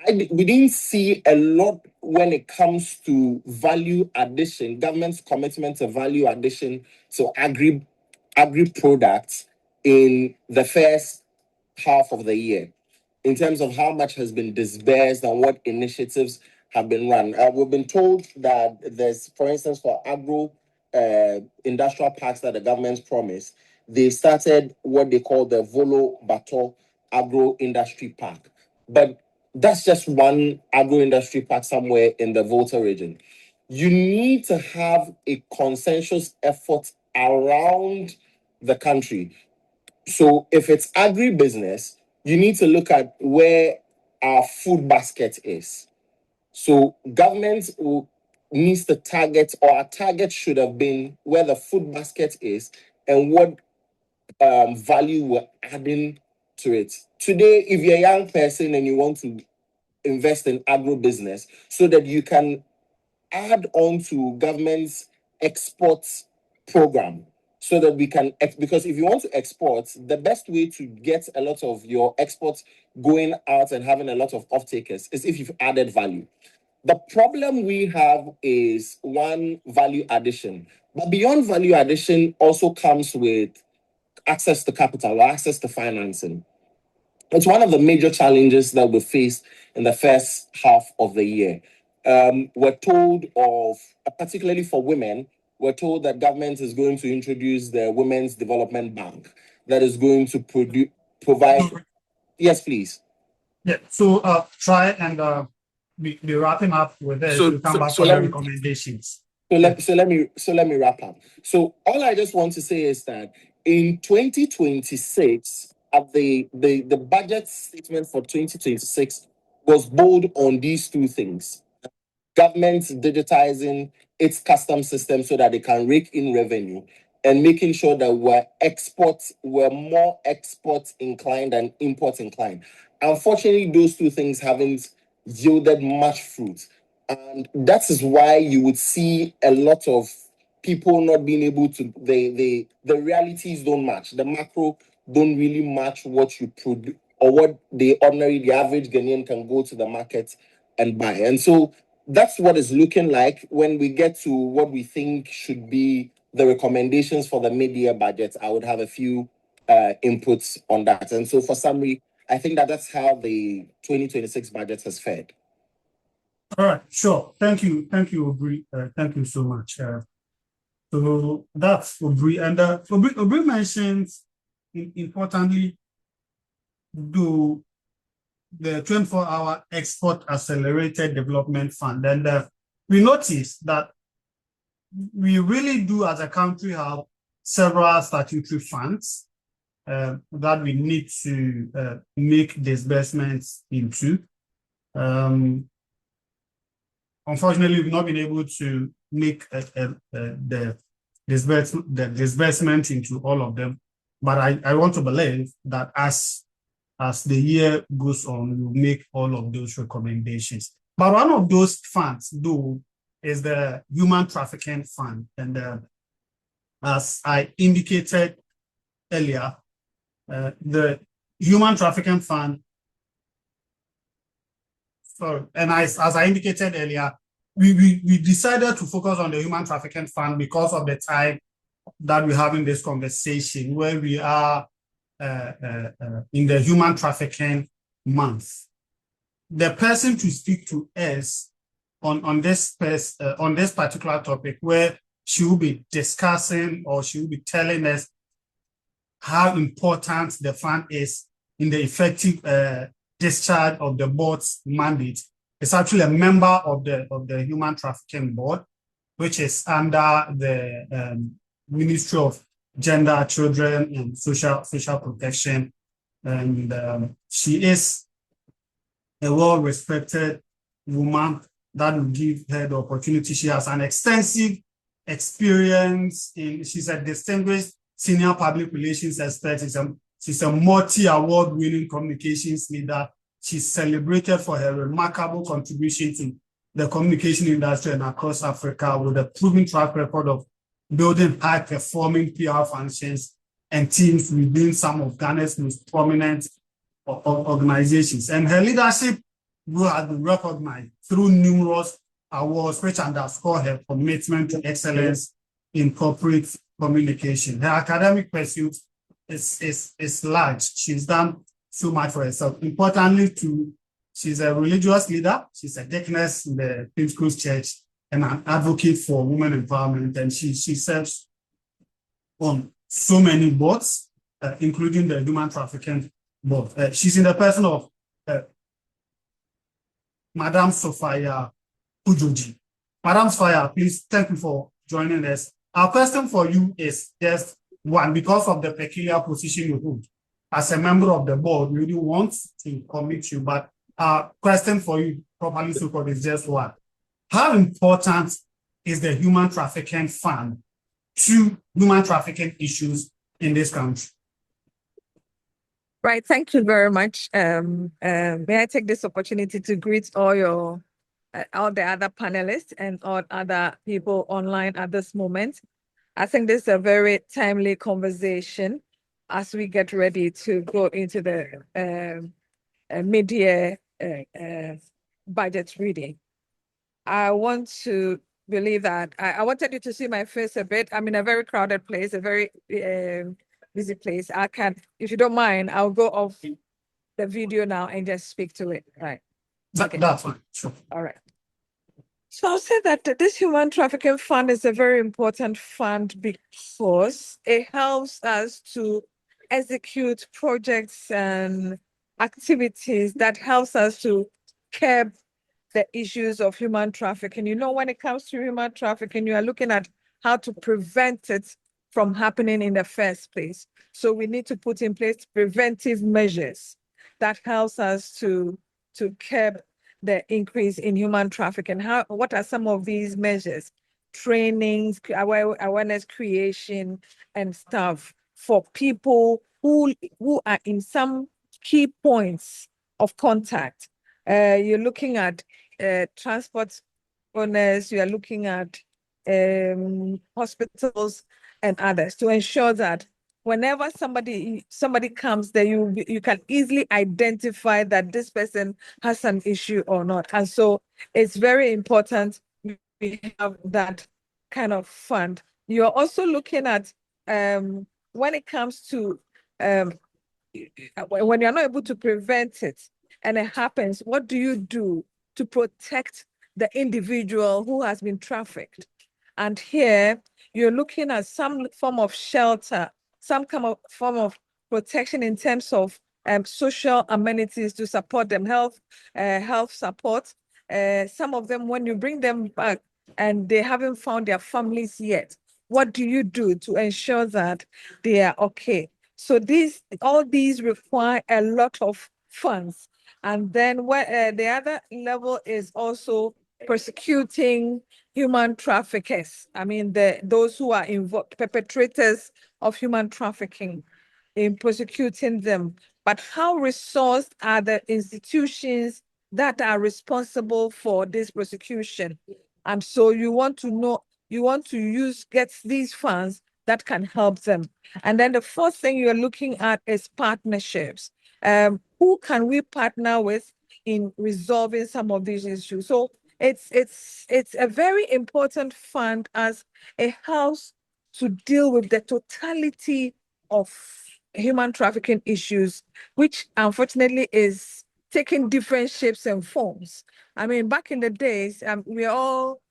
we didn't see a lot when it comes to value addition, government's commitment to value addition to agri products in the first half of the year, in terms of how much has been disbursed and what initiatives have been run. We've been told that there's, for instance, for agro industrial parks that the government's promised, they started what they call the Volo Bato Agro Industry Park. But that's just one agro industry park somewhere in the Volta region. You need to have a consensus effort around the country. So if it's agribusiness, you need to look at where our food basket is. So government needs to target, or our target should have been where the food basket is and what value we're adding to it. Today, if you're a young person and you want to invest in agribusiness so that you can add on to government's exports program, so that we can, because if you want to export, the best way to get a lot of your exports going out and having a lot of off-takers is if you've added value. The problem we have is one, value addition, but beyond value addition also comes with access to capital or access to financing. It's one of the major challenges that we faced in the first half of the year. We're told of, particularly for women, we're told that government is going to introduce the Women's Development Bank that is going to provide. Yes, please. Yeah. So try and be wrapping up with this. So, come back for the recommendations. So let me wrap up. So all I just want to say is that in 2026, at the budget statement for 2026 was bold on these two things: government digitizing its custom system so that they can rake in revenue, and making sure that we're more export inclined than import inclined. Unfortunately, those two things haven't yielded much fruit. And that is why you would see a lot of people not being able to, the realities don't match. The macro don't really match what you produce or what the average Ghanaian can go to the market and buy. And so that's what it's looking like when we get to what we think should be the recommendations for the mid-year budget. I would have a few inputs on that. And so for summary, I think that's how the 2026 budget has fared. All right, sure. Thank you, Obri. Thank you so much. So that's Obri, and Obri mentions importantly, do the 24-hour Export Accelerated Development Fund, and we noticed that we really do, as a country, have several statutory funds that we need to make disbursements into. Unfortunately, we've not been able to make the disbursement into all of them. But I want to believe that as the year goes on, we'll make all of those recommendations. But one of those funds, though, is the Human Trafficking Fund. And as I indicated earlier, the Human Trafficking Fund, as I indicated earlier, we decided to focus on the Human Trafficking Fund because of the time that we're having this conversation, where we are in the Human Trafficking Month. The person to speak to us on this particular topic, where she will be discussing or she will be telling us how important the fund is in the effective discharge of the board's mandate, is actually a member of the Human Trafficking Board, which is under the Ministry of Gender, Children, and Social Protection. And she is a well-respected woman that will give her the opportunity. She has an extensive experience she's a distinguished senior public relations expert. She's a multi-award winning communications leader. She's celebrated for her remarkable contribution to the communication industry and across Africa, with a proven track record of building high-performing PR functions and teams within some of Ghana's most prominent organizations. And her leadership has been recognized through numerous awards, which underscore her commitment to excellence in corporate communication. Her academic pursuit is large. She's done so much for herself. Importantly, she's a religious leader. She's a deaconess in the Pentecostal Church and an advocate for women empowerment. And she serves on so many boards, including the Human Trafficking Board. She's in the person of Madam Sophia Ujoji. Madam Sophia, please, thank you for joining us. Our question for you is just one: because of the peculiar position you hold as a member of the board, we really want to commit you, but our question for you, properly so-called, is just one: how important is the Human Trafficking Fund to human trafficking issues in this country? Right, thank you very much. May I take this opportunity to greet all the other panelists and all other people online at this moment. I think this is a very timely conversation as we get ready to go into the mid-year budget reading. I want to believe that I wanted you to see my face a bit. I'm in a very crowded place, a very busy place. I can, if you don't mind, I'll go off the video now and just speak to it. Right. Okay. That's fine. Sure. All right. So I'll say that this human trafficking fund is a very important fund because it helps us to execute projects and activities that helps us to curb the issues of human trafficking. You know, when it comes to human trafficking, you are looking at how to prevent it from happening in the first place. So we need to put in place preventive measures that helps us to curb the increase in human trafficking. What are some of these measures? Trainings, awareness creation, and stuff for people who are in some key points of contact. You're looking at transport owners, you are looking at hospitals and others to ensure that whenever somebody comes there, you can easily identify that this person has an issue or not. And so it's very important we have that kind of fund. You're also looking at when it comes to when you're not able to prevent it and it happens, what do you do to protect the individual who has been trafficked? And here you're looking at some form of shelter, some kind of form of protection in terms of social amenities to support them, health support. Some of them, when you bring them back and they haven't found their families yet, what do you do to ensure that they are okay? So all these require a lot of funds. And then the other level is also persecuting human traffickers. I mean, those who are involved, perpetrators of human trafficking, in prosecuting them. But how resourced are the institutions that are responsible for this prosecution? And so you want to know, you want to get these funds that can help them. And then the fourth thing you're looking at is partnerships. Who can we partner with in resolving some of these issues? So it's a very important fund as it helps to deal with the totality of human trafficking issues, which unfortunately is taking different shapes and forms. I mean, back in the days, we all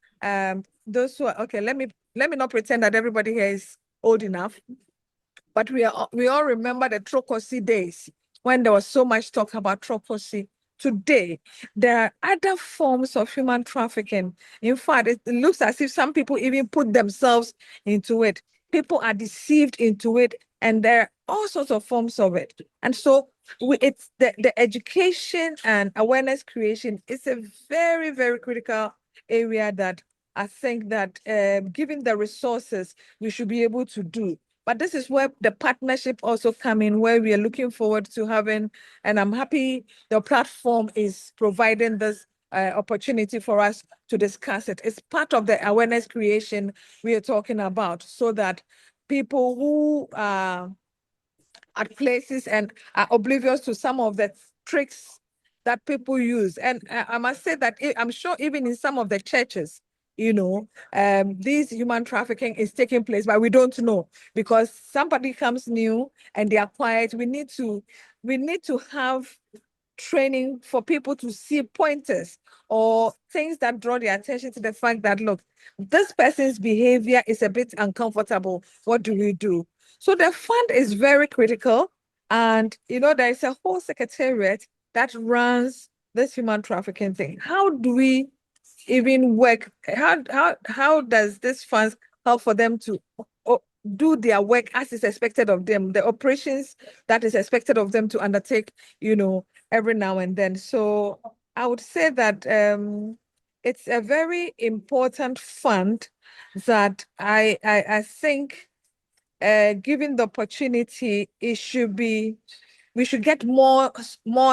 those who are okay. Let me not pretend that everybody here is old enough, but we all remember the Trokosi days when there was so much talk about Trokosi. Today, there are other forms of human trafficking. In fact, it looks as if some people even put themselves into it. People are deceived into it, and there are all sorts of forms of it. And so it's the education and awareness creation is a very, very critical area that I think that given the resources, we should be able to do. But this is where the partnership also come in, where we are looking forward to having, and I'm happy the platform is providing this opportunity for us to discuss it. It's part of the awareness creation we are talking about, so that people who are at places and are oblivious to some of the tricks that people use. And I must say that I'm sure even in some of the churches, you know, this human trafficking is taking place, but we don't know because somebody comes new and they are quiet. We need to have training for people to see pointers or things that draw their attention to the fact that, look, this person's behavior is a bit uncomfortable. What do we do? So the fund is very critical. And, you know, there is a whole secretariat that runs this human trafficking thing. How do we even work? How does this fund help for them to do their work as is expected of them, the operations that is expected of them to undertake, you know, every now and then? So I would say that it's a very important fund that I think given the opportunity, we should get more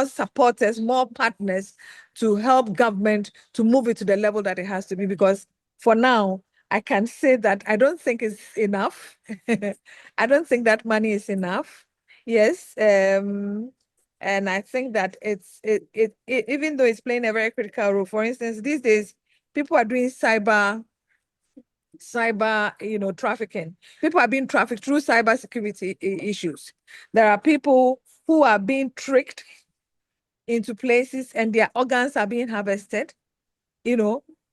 supporters, more partners to help government to move it to the level that it has to be. Because for now, I can say that I don't think it's enough. I don't think that money is enough. Yes. And I think that even though it's playing a very critical role, for instance, these days, people are doing cyber, trafficking. People are being trafficked through cyber security issues. There are people who are being tricked into places and their organs are being harvested.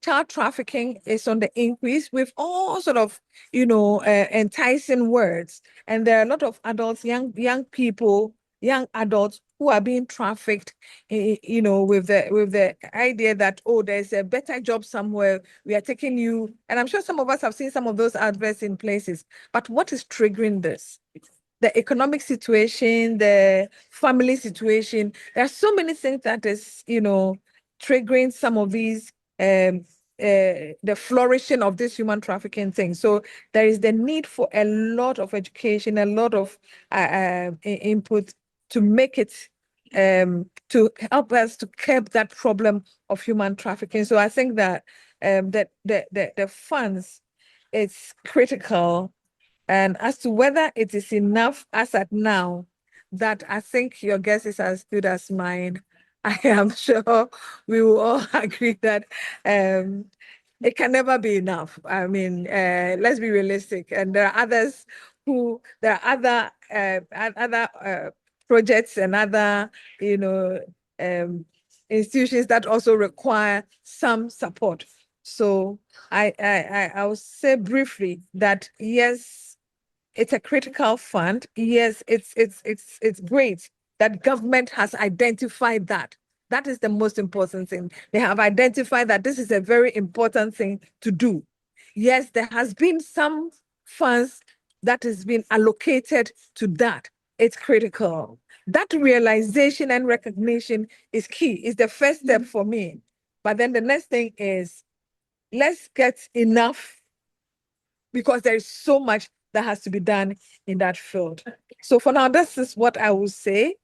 Child trafficking is on the increase with all sort of, enticing words. And there are a lot of adults, young people, young adults who are being trafficked, with the idea that, oh, there's a better job somewhere. We are taking you. And I'm sure some of us have seen some of those adverts in places. But what is triggering this? The economic situation, the family situation. There are so many things that is, triggering some of these the flourishing of this human trafficking thing. So there is the need for a lot of education, a lot of input to make it to help us to curb that problem of human trafficking. So I think that that the funds is critical. And as to whether it is enough as at now, that I think your guess is as good as mine. I am sure we will all agree that it can never be enough. I mean, let's be realistic. And there are other projects and other, institutions that also require some support. So I will say briefly that yes, it's a critical fund. Yes, it's great that government has identified that. That is the most important thing. They have identified that this is a very important thing to do. Yes, there has been some funds that has been allocated to that. It's critical. That realization and recognition is key. It's the first step for me. But then the next thing is, let's get enough, because there is so much that has to be done in that field. So for now, this is what I will say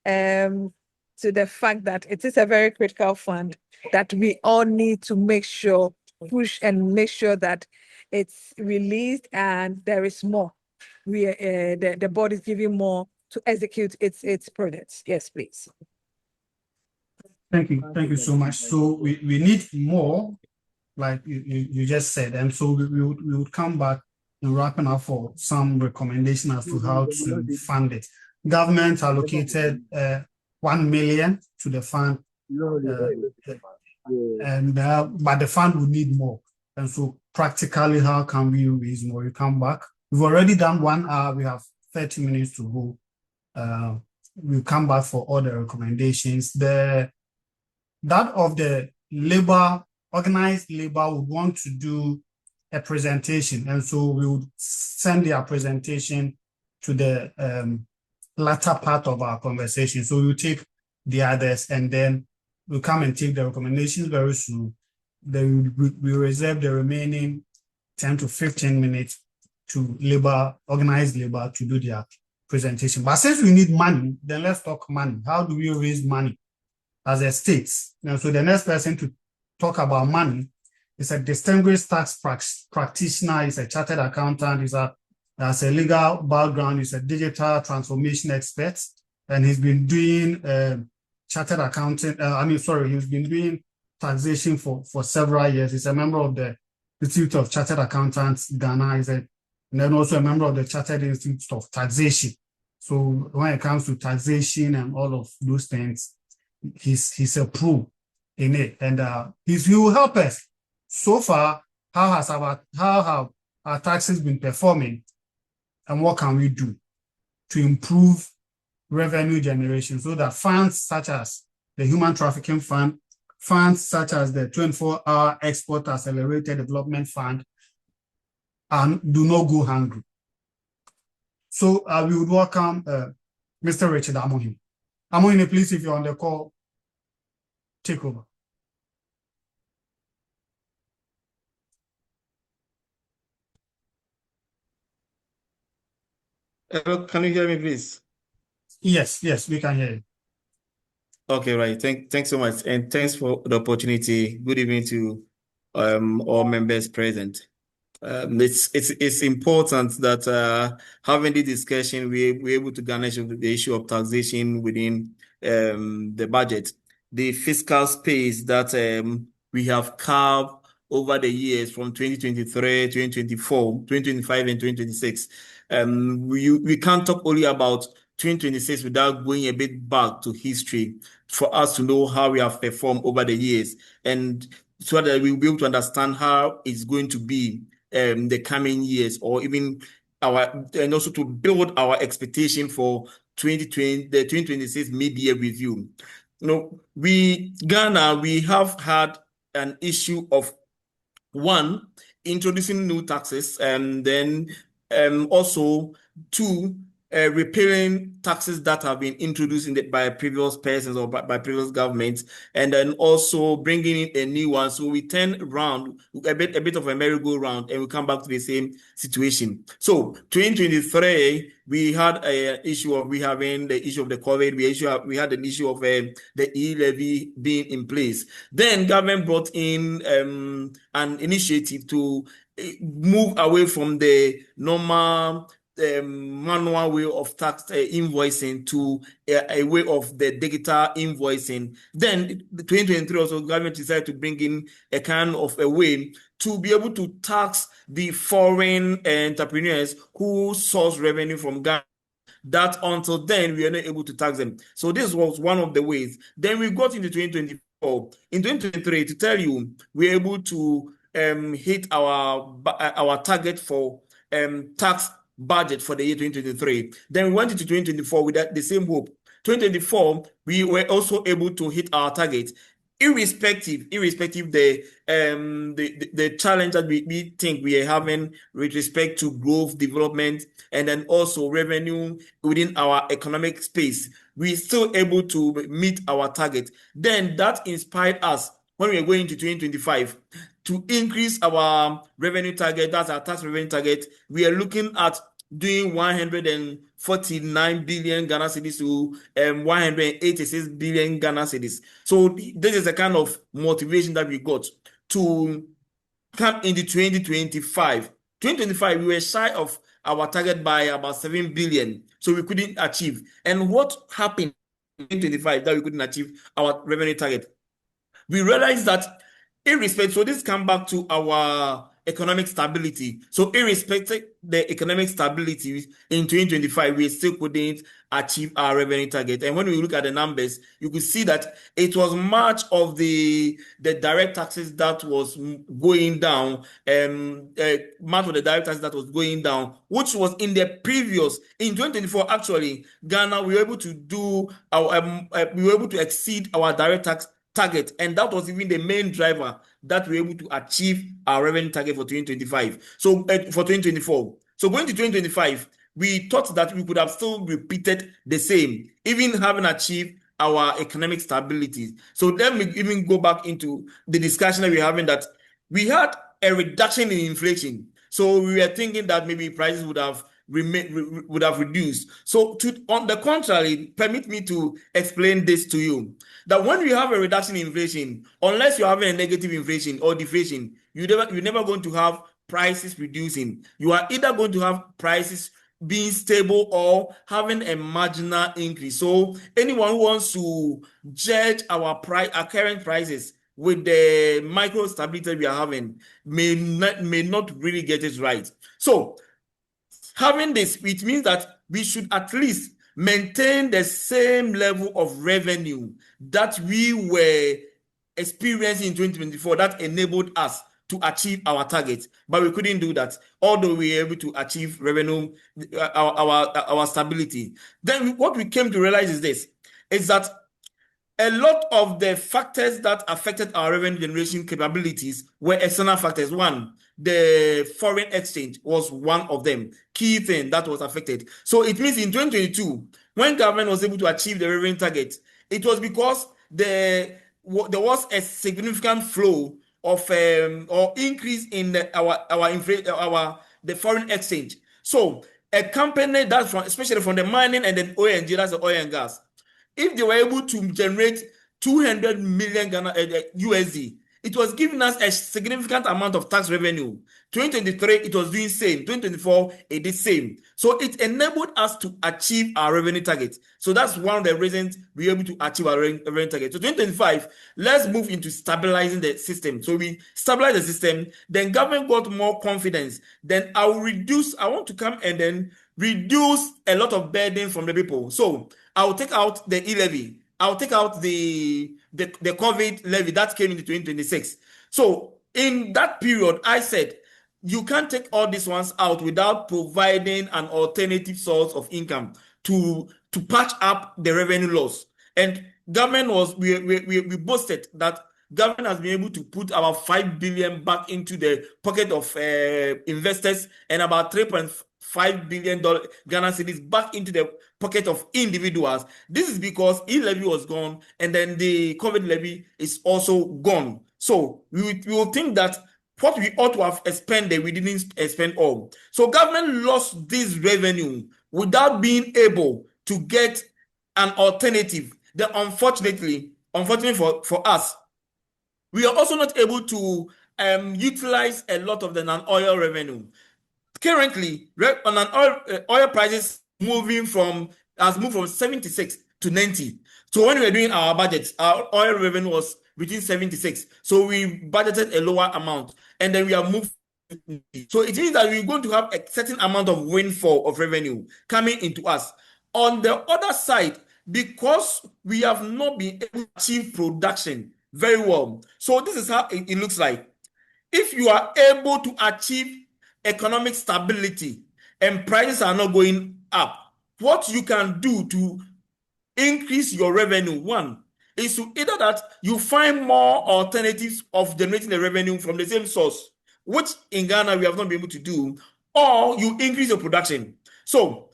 to the fact that it is a very critical fund that we all need to push and make sure that it's released and there is more. The board is giving more to execute its projects. Yes, please. Thank you so much. So we need more, like you just said, and so we would come back and wrapping up for some recommendation as to how to fund it. Government allocated 1 million to the fund, but the fund would need more. And so practically, how can we raise more? We come back. We've already done 1 hour. We have 30 minutes to go. We'll come back for all the recommendations. That of the organized labor would want to do a presentation, and so we would send their presentation to the latter part of our conversation. So we'll take the others and then we'll come and take the recommendations very soon. Then we reserve the remaining 10 to 15 minutes to organized labor to do their presentation. But since we need money, then let's talk money. How do we raise money as a state? So the next person to talk about money is a distinguished tax practitioner, is a chartered accountant, has a legal background, is a digital transformation expert, and he's been doing chartered accounting. He's been doing taxation for several years. He's a member of the Institute of Chartered Accountants, Ghana, and then also a member of the Chartered Institute of Taxation. So when it comes to taxation and all of those things, he's a pro in it, and he will help us. So far, how have our taxes been performing, and what can we do to improve revenue generation so that funds such as the Human Trafficking Fund, funds such as the 24-hour Export Accelerated Development Fund, do not go hungry. So we would welcome Mr. Richard Amohim. Amohim, please, if you're on the call, take over. Hello, can you hear me, please? Yes, we can hear you. Okay, right. Thanks so much, and thanks for the opportunity. Good evening to all members present. It's important that having the discussion, we're able to garnish the issue of taxation within the budget, the fiscal space that we have carved over the years from 2023, 2024, 2025, and 2026. We can't talk only about 2026 without going a bit back to history for us to know how we have performed over the years, and so that we'll be able to understand how it's going to be the coming years, or even and also to build our expectation for 2020, the 2026 mid-year review. Ghana, we have had an issue of one, introducing new taxes, and then also two, repealing taxes that have been introduced by previous persons or by previous governments, and then also bringing in a new one. So we turn around a bit of a merry-go-round, and we come back to the same situation. So 2023, we had an issue of having the issue of the COVID. We had an issue of the e-levy being in place. Then government brought in an initiative to move away from the normal manual way of tax invoicing to a way of the digital invoicing. Then the 2023 also, government decided to bring in a kind of a way to be able to tax the foreign entrepreneurs who source revenue from Ghana, that until then we are not able to tax them. So this was one of the ways. Then we got into 2024. In 2023, to tell you, we're able to hit our target for tax budget for the year 2023. Then we went into 2024 with the same hope. 2024, we were also able to hit our target, irrespective the challenge that we think we are having with respect to growth, development, and then also revenue within our economic space. We're still able to meet our target. Then that inspired us when we are going to 2025 to increase our revenue target. That's our tax revenue target. We are looking at doing 149 billion Ghana cedis to 186 billion Ghana cedis. So this is a kind of motivation that we got to come into 2025. 2025, we were shy of our target by about 7 billion, so we couldn't achieve. And what happened in 2025 that we couldn't achieve our revenue target? We realized that irrespective, so this comes back to our economic stability. So irrespective the economic stability in 2025, we still couldn't achieve our revenue target. And when we look at the numbers, you could see that it was much of the direct taxes that was going down, much of the direct taxes that was going down, which was in the previous, in 2024, actually, Ghana, we were able to do we were able to exceed our direct tax target, and that was even the main driver that we were able to achieve our revenue target for 2025. So for 2024. So going to 2025, we thought that we could have still repeated the same, even having achieved our economic stability. So let me even go back into the discussion that we're having, that we had a reduction in inflation. So we were thinking that maybe prices would have reduced. So on the contrary, permit me to explain this to you, that when we have a reduction in inflation, unless you're having a negative inflation or deflation, you're never going to have prices reducing. You are either going to have prices being stable or having a marginal increase. So anyone who wants to judge our current prices with the micro stability we are having may not really get it right. So having this, it means that we should at least maintain the same level of revenue that we were experiencing in 2024 that enabled us to achieve our target, but we couldn't do that, although we were able to achieve revenue, our stability. Then what we came to realize is that a lot of the factors that affected our revenue generation capabilities were external factors. One, the foreign exchange was one of them, key thing that was affected. So it means in 2022, when government was able to achieve the revenue target, it was because there was a significant flow of or increase in the foreign exchange. So a company that's especially from the mining and then oil and gas, that's the oil and gas, if they were able to generate 200 million USD it was giving us a significant amount of tax revenue. 2023, it was doing same. 2024, it did same. So it enabled us to achieve our revenue target. So that's one of the reasons we were able to achieve our revenue target. So 2025, let's move into stabilizing the system. So we stabilize the system, then government got more confidence. Then I want to come and then reduce a lot of burden from the people. So I'll take out the e-levy. I'll take out the COVID levy that came into 2026. So in that period, I said, you can't take all these ones out without providing an alternative source of income to patch up the revenue loss. And government we boasted that government has been able to put about 5 billion back into the pocket of investors and about $3.5 billion Ghana cedis back into the pocket of individuals. This is because e-levy was gone and then the COVID levy is also gone. So we will think that what we ought to have expended, we didn't expend all. So government lost this revenue without being able to get an alternative. Then unfortunately for us, we are also not able to utilize a lot of the non-oil revenue. Currently, on an oil prices has moved from 76 to 90. So when we were doing our budgets, our oil revenue was between 76. So we budgeted a lower amount, and then we have moved. So it means that we're going to have a certain amount of windfall of revenue coming into us. On the other side, because we have not been able to achieve production very well. So this is how it looks like. If you are able to achieve economic stability and prices are not going up, what you can do to increase your revenue, one, is to either that you find more alternatives of generating the revenue from the same source, which in Ghana we have not been able to do, or you increase your production. So,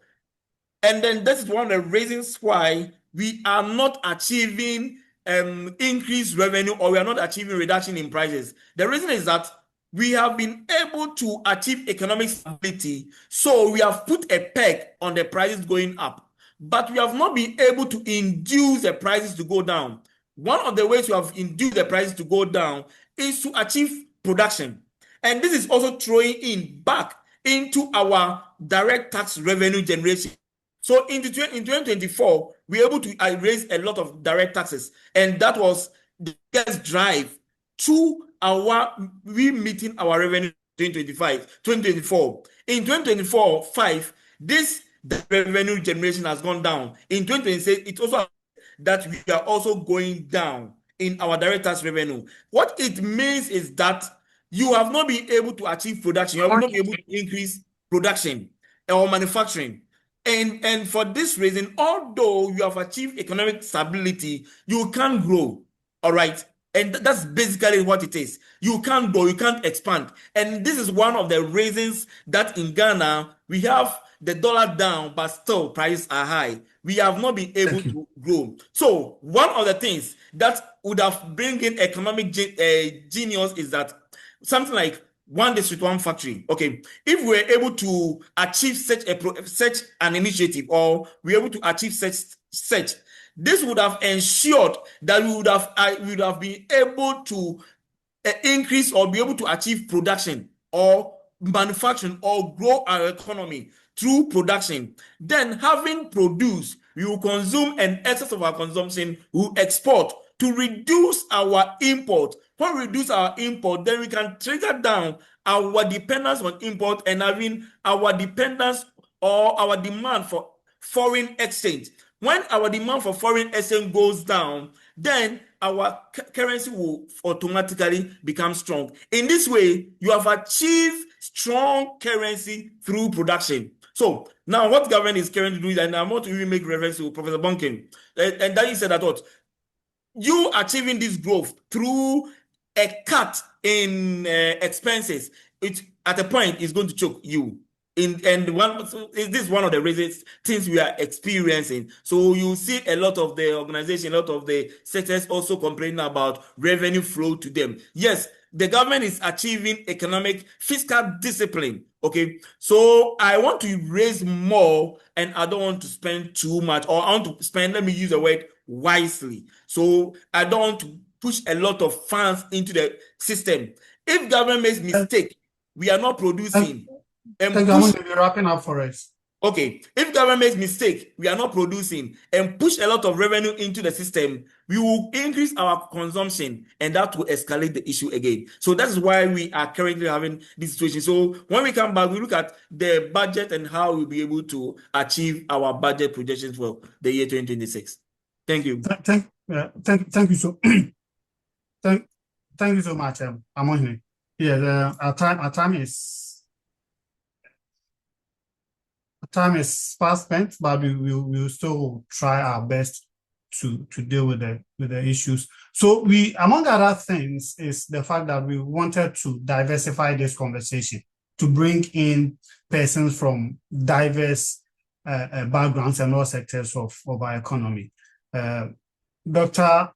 and then this is one of the reasons why we are not achieving increased revenue, or we are not achieving reduction in prices. The reason is that we have been able to achieve economic stability, so we have put a peg on the prices going up, but we have not been able to induce the prices to go down. One of the ways we have induced the prices to go down is to achieve production. And this is also throwing in back into our direct tax revenue generation. So in 2024, we were able to raise a lot of direct taxes, and that was the biggest drive to we meeting our revenue in 2024. In 2024-5, this revenue generation has gone down. In 2026, it also that we are also going down in our direct tax revenue. What it means is that you have not been able to achieve production. You have not been able to increase production or manufacturing. And for this reason, although you have achieved economic stability, you can't grow. All right. And that's basically what it is. You can't grow, you can't expand. And this is one of the reasons that in Ghana, we have the dollar down, but still prices are high. We have not been able to grow. So one of the things that would have bring in economic genius is that something like one district, one factory. Okay, if we're able to achieve such an initiative, or we're able to achieve such, this would have ensured that we would have been able to increase or be able to achieve production or manufacturing or grow our economy through production. Then, having produced, we will consume an excess of our consumption, we will export to reduce our import. When we reduce our import, then we can trigger down our dependence on import and having our dependence or our demand for foreign exchange. When our demand for foreign exchange goes down, then our currency will automatically become strong. In this way, you have achieved strong currency through production. So now what government is currently doing, and I want to even make reference to Professor Bunkin, and that he said that what you achieving this growth through a cut in expenses, it at a point is going to choke you. This is one of the reasons things we are experiencing. So you see a lot of the organization, a lot of the sectors also complaining about revenue flow to them. Yes, the government is achieving economic fiscal discipline. Okay, so I want to raise more, and I don't want to spend too much, or I want to spend, let me use the word wisely. So I don't want to push a lot of funds into the system. If government makes mistake, we are not producing. I'm going to be wrapping up for us. Okay, if government makes mistake, we are not producing and push a lot of revenue into the system, we will increase our consumption and that will escalate the issue again. So that's why we are currently having this situation. So when we come back, we look at the budget and how we'll be able to achieve our budget projections for the year 2026. Thank you. Thank you so thank you so much. I'm on here. Yeah, our time is fast spent, but we will still try our best to deal with the issues. So we, among other things, is the fact that we wanted to diversify this conversation, to bring in persons from diverse backgrounds and all sectors of our economy. Dr.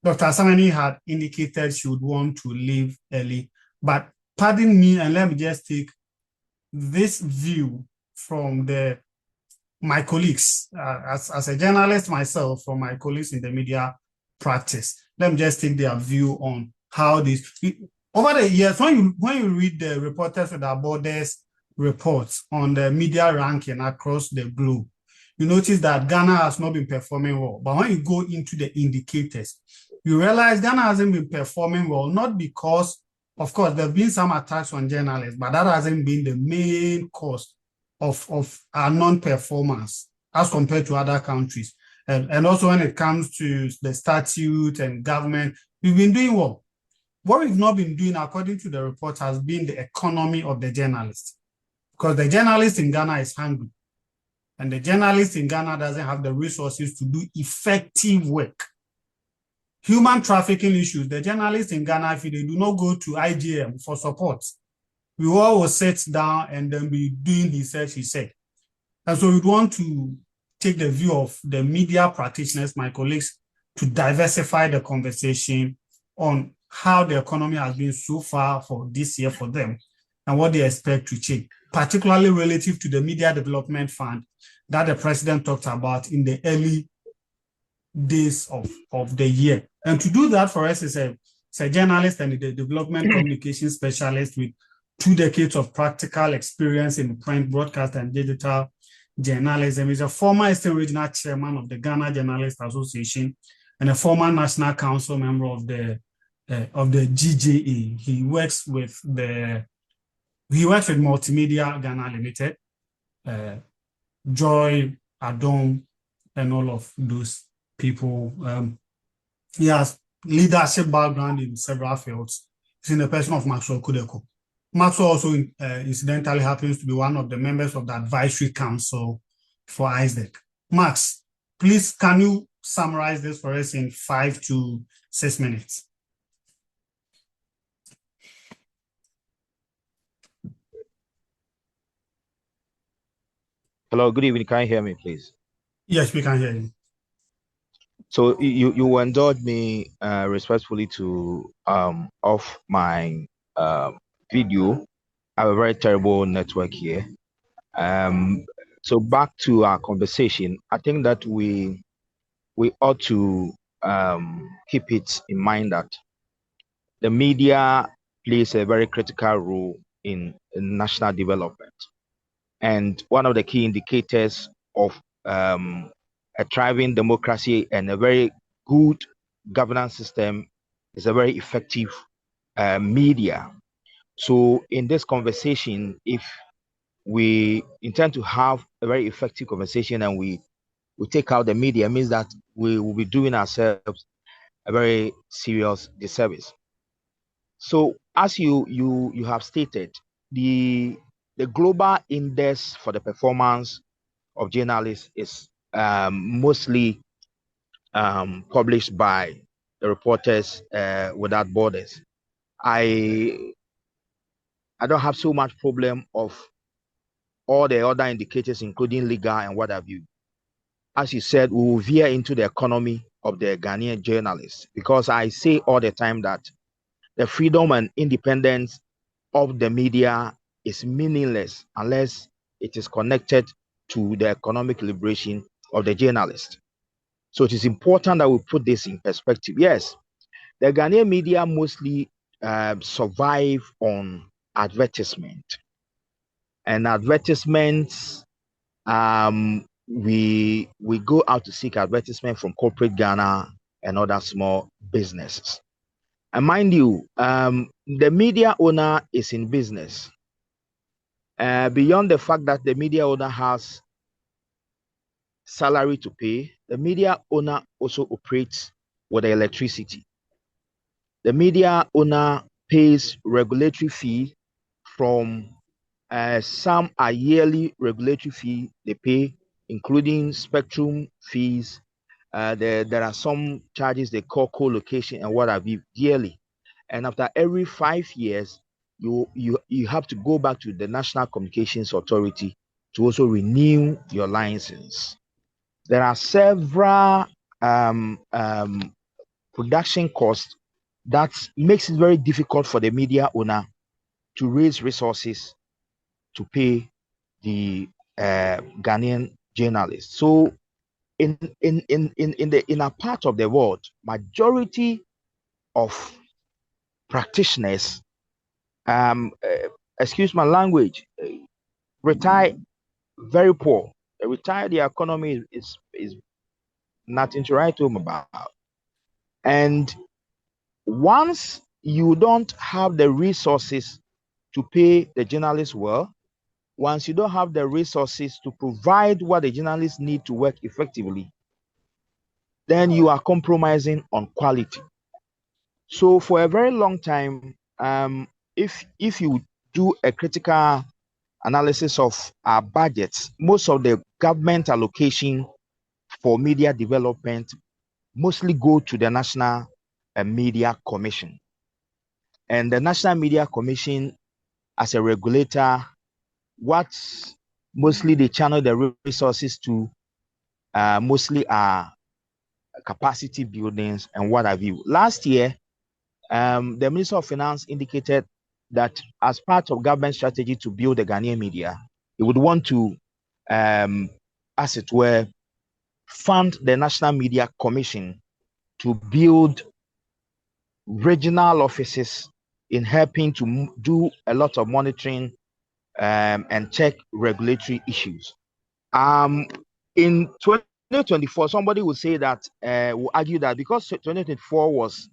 Samani had indicated she would want to leave early, but pardon me and let me just take this view from my colleagues, as a journalist myself, from my colleagues in the media practice. Let me just take their view on how this, over the years, when you read the Reporters Without Borders reports on the media ranking across the globe, you notice that Ghana has not been performing well. But when you go into the indicators, you realize Ghana hasn't been performing well, not because, of course, there have been some attacks on journalists, but that hasn't been the main cause of our non-performance as compared to other countries. And also when it comes to the statute and government, we've been doing well. What we've not been doing, according to the report, has been the economy of the journalist. Because the journalist in Ghana is hungry. And the journalist in Ghana doesn't have the resources to do effective work. Human trafficking issues, the journalists in Ghana, if they do not go to IGM for support, we all will sit down and then be doing research, he said. And so we want to take the view of the media practitioners, my colleagues, to diversify the conversation on how the economy has been so far for this year for them and what they expect to change, particularly relative to the Media Development Fund that the president talked about in the early days of the year. And to do that for us is a journalist and a development communication specialist with 2 decades of practical experience in print, broadcast, and digital journalism. He's a former Eastern Regional Chairman of the Ghana Journalists Association and a former National Council member of the GJA. He works with Multimedia Ghana Limited, Joy, Adom, and all of those people. He has leadership background in several fields. He's in the person of Maxwell Kudeko. Maxwell also incidentally happens to be one of the members of the advisory council for ICEDEG. Max, please, can you summarize this for us in 5 to 6 minutes? Hello, good evening. Can you hear me, please? Yes, we can hear you. So you indulge me respectfully to off my video. I have a very terrible network here. So back to our conversation, I think that we ought to keep it in mind that the media plays a very critical role in national development. And one of the key indicators of a thriving democracy and a very good governance system is a very effective media. So in this conversation, if we intend to have a very effective conversation and we take out the media, it means that we will be doing ourselves a very serious disservice. So as you have stated, the global index for the performance of journalists is mostly published by the Reporters Without Borders. I don't have so much problem of all the other indicators, including legal and what have you. As you said, we will veer into the economy of the Ghanaian journalists, because I say all the time that the freedom and independence of the media is meaningless unless it is connected to the economic liberation of the journalist. So it is important that we put this in perspective. Yes, the Ghanaian media mostly survive on advertisement, and advertisements, we go out to seek advertisement from corporate Ghana and other small businesses. And mind you, the media owner is in business. Beyond the fact that the media owner has salary to pay, the media owner also operates with the electricity. The media owner pays regulatory fee from some are yearly regulatory fee they pay, including spectrum fees. There are some charges they call co-location and what have you yearly. And after every 5 years, you have to go back to the National Communications Authority to also renew your license. There are several production costs that makes it very difficult for the media owner to raise resources to pay the Ghanaian journalists. So in a part of the world, majority of practitioners, excuse my language, retire very poor. They retire, the economy is nothing to write home about. And once you don't have the resources to pay the journalists well, once you don't have the resources to provide what the journalists need to work effectively, then you are compromising on quality. So for a very long time, if you do a critical analysis of our budgets, most of the government allocation for media development mostly go to the National Media Commission. And the National Media Commission, as a regulator, what mostly they channel the resources to mostly are capacity buildings and what have you. Last year, the Minister of Finance indicated that as part of government strategy to build the Ghanaian media, he would want to, as it were, fund the National Media Commission to build regional offices in helping to do a lot of monitoring and check regulatory issues. In 2024, somebody will say that, will argue that because 2024 was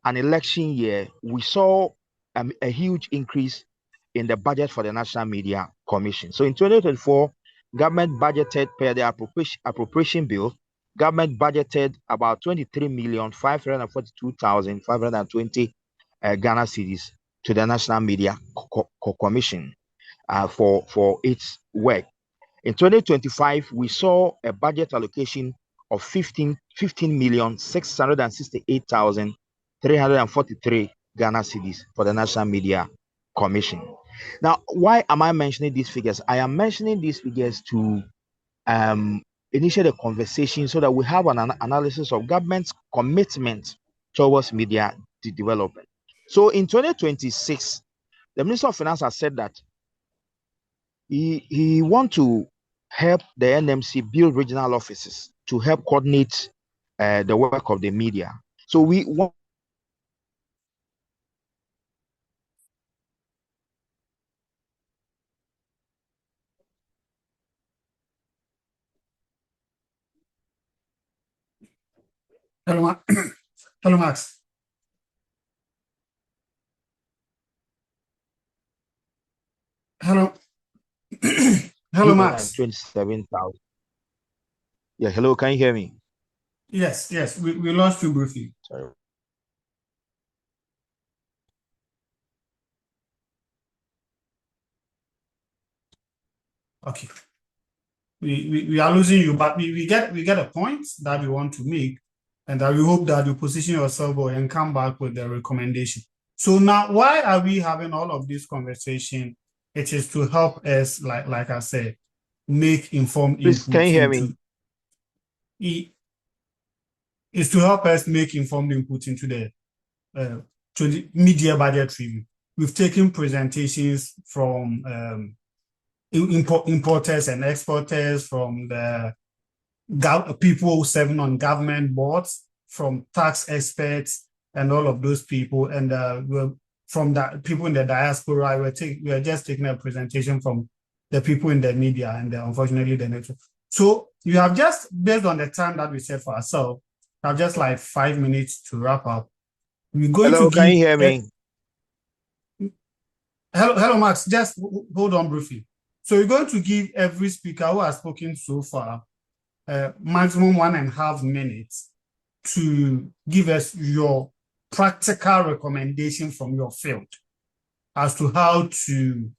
an election year, we saw a huge increase in the budget for the National Media Commission. So in 2024, government budgeted per the appropriation bill, government budgeted about 23,542,520 Ghana cedis to the National Media Commission for its work. In 2025, we saw a budget allocation of 15,668,343 Ghana cedis for the National Media Commission. Now, why am I mentioning these figures? I am mentioning these figures to initiate a conversation so that we have an analysis of government's commitment towards media development. So in 2026, the Minister of Finance has said that he want to help the NMC build regional offices to help coordinate the work of the media. So we want Hello, hello, Max. Hello. Hello, Max. 27,000. Yeah, hello, can you hear me? Yes, we lost you briefly. Sorry. Okay. We are losing you, but we get a point that we want to make, and that we hope that you position yourself well and come back with the recommendation. So now, why are we having all of this conversation? It is to help us, like I said, make informed Please, input. can you hear me? Is to help us make informed input into the media budget review. We've taken presentations from importers and exporters, from the people serving on government boards, from tax experts and all of those people. And from the people in the diaspora, we're just taking a presentation from the people in the media and unfortunately the network. So you have just, based on the time that we set for ourselves, have just like 5 minutes to wrap up. We're going Hello, to can you give hear me? hello, Max. Just hold on briefly. So we're going to give every speaker who has spoken so far maximum 1.5 minutes to give us your practical recommendation from your field as to how to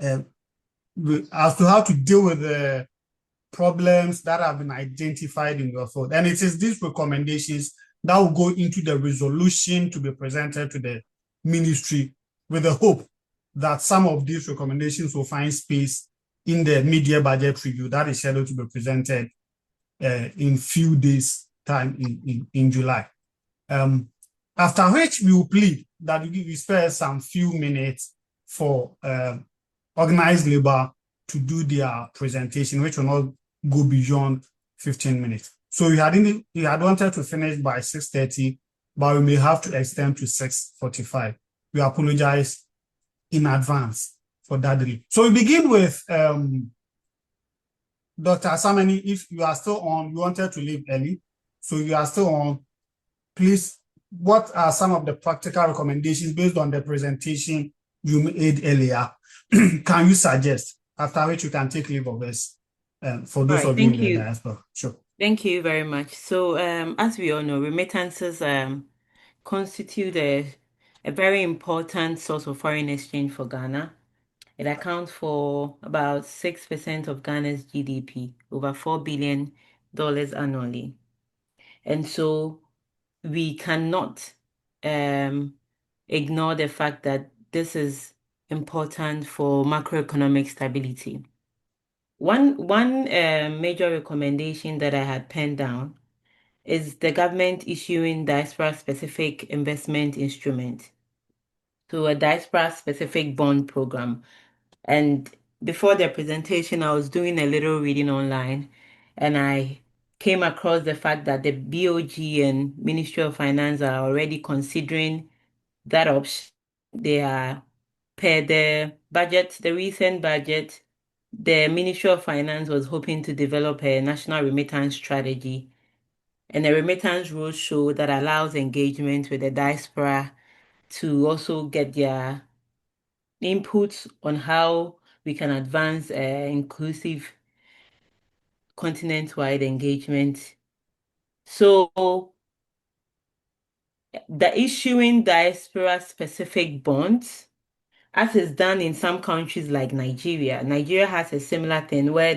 uh, deal with the problems that have been identified in your field. And it is these recommendations that will go into the resolution to be presented to the ministry, with the hope that some of these recommendations will find space in the mid-year budget review that is scheduled to be presented in few days time in July. After which we will plead that we spare some few minutes for organized labor to do their presentation, which will not go beyond 15 minutes. So we had wanted to finish by 6:30, but we may have to extend to 6:45. We apologize in advance for that delay. So we begin with Dr. Asamani. If you are still on, you wanted to leave early, so you are still on. Please, what are some of the practical recommendations based on the presentation you made earlier? Can you suggest, after which you can take leave of us for those of you in the diaspora? Sure. Thank you very much. So, as we all know, remittances constitute a very important source of foreign exchange for Ghana. It accounts for about 6% of Ghana's GDP, over $4 billion annually. And so we cannot ignore the fact that this is important for macroeconomic stability. One major recommendation that I had penned down is the government issuing diaspora-specific investment instrument, so a diaspora-specific bond program. And before the presentation, I was doing a little reading online, and I came across the fact that the BOG and Ministry of Finance are already considering that option. They are, per the budget, the recent budget, the Ministry of Finance was hoping to develop a national remittance strategy and a remittance roadshow that allows engagement with the diaspora to also get their inputs on how we can advance inclusive continent-wide engagement. So the issuing diaspora-specific bonds, as is done in some countries like Nigeria. Nigeria has a similar thing where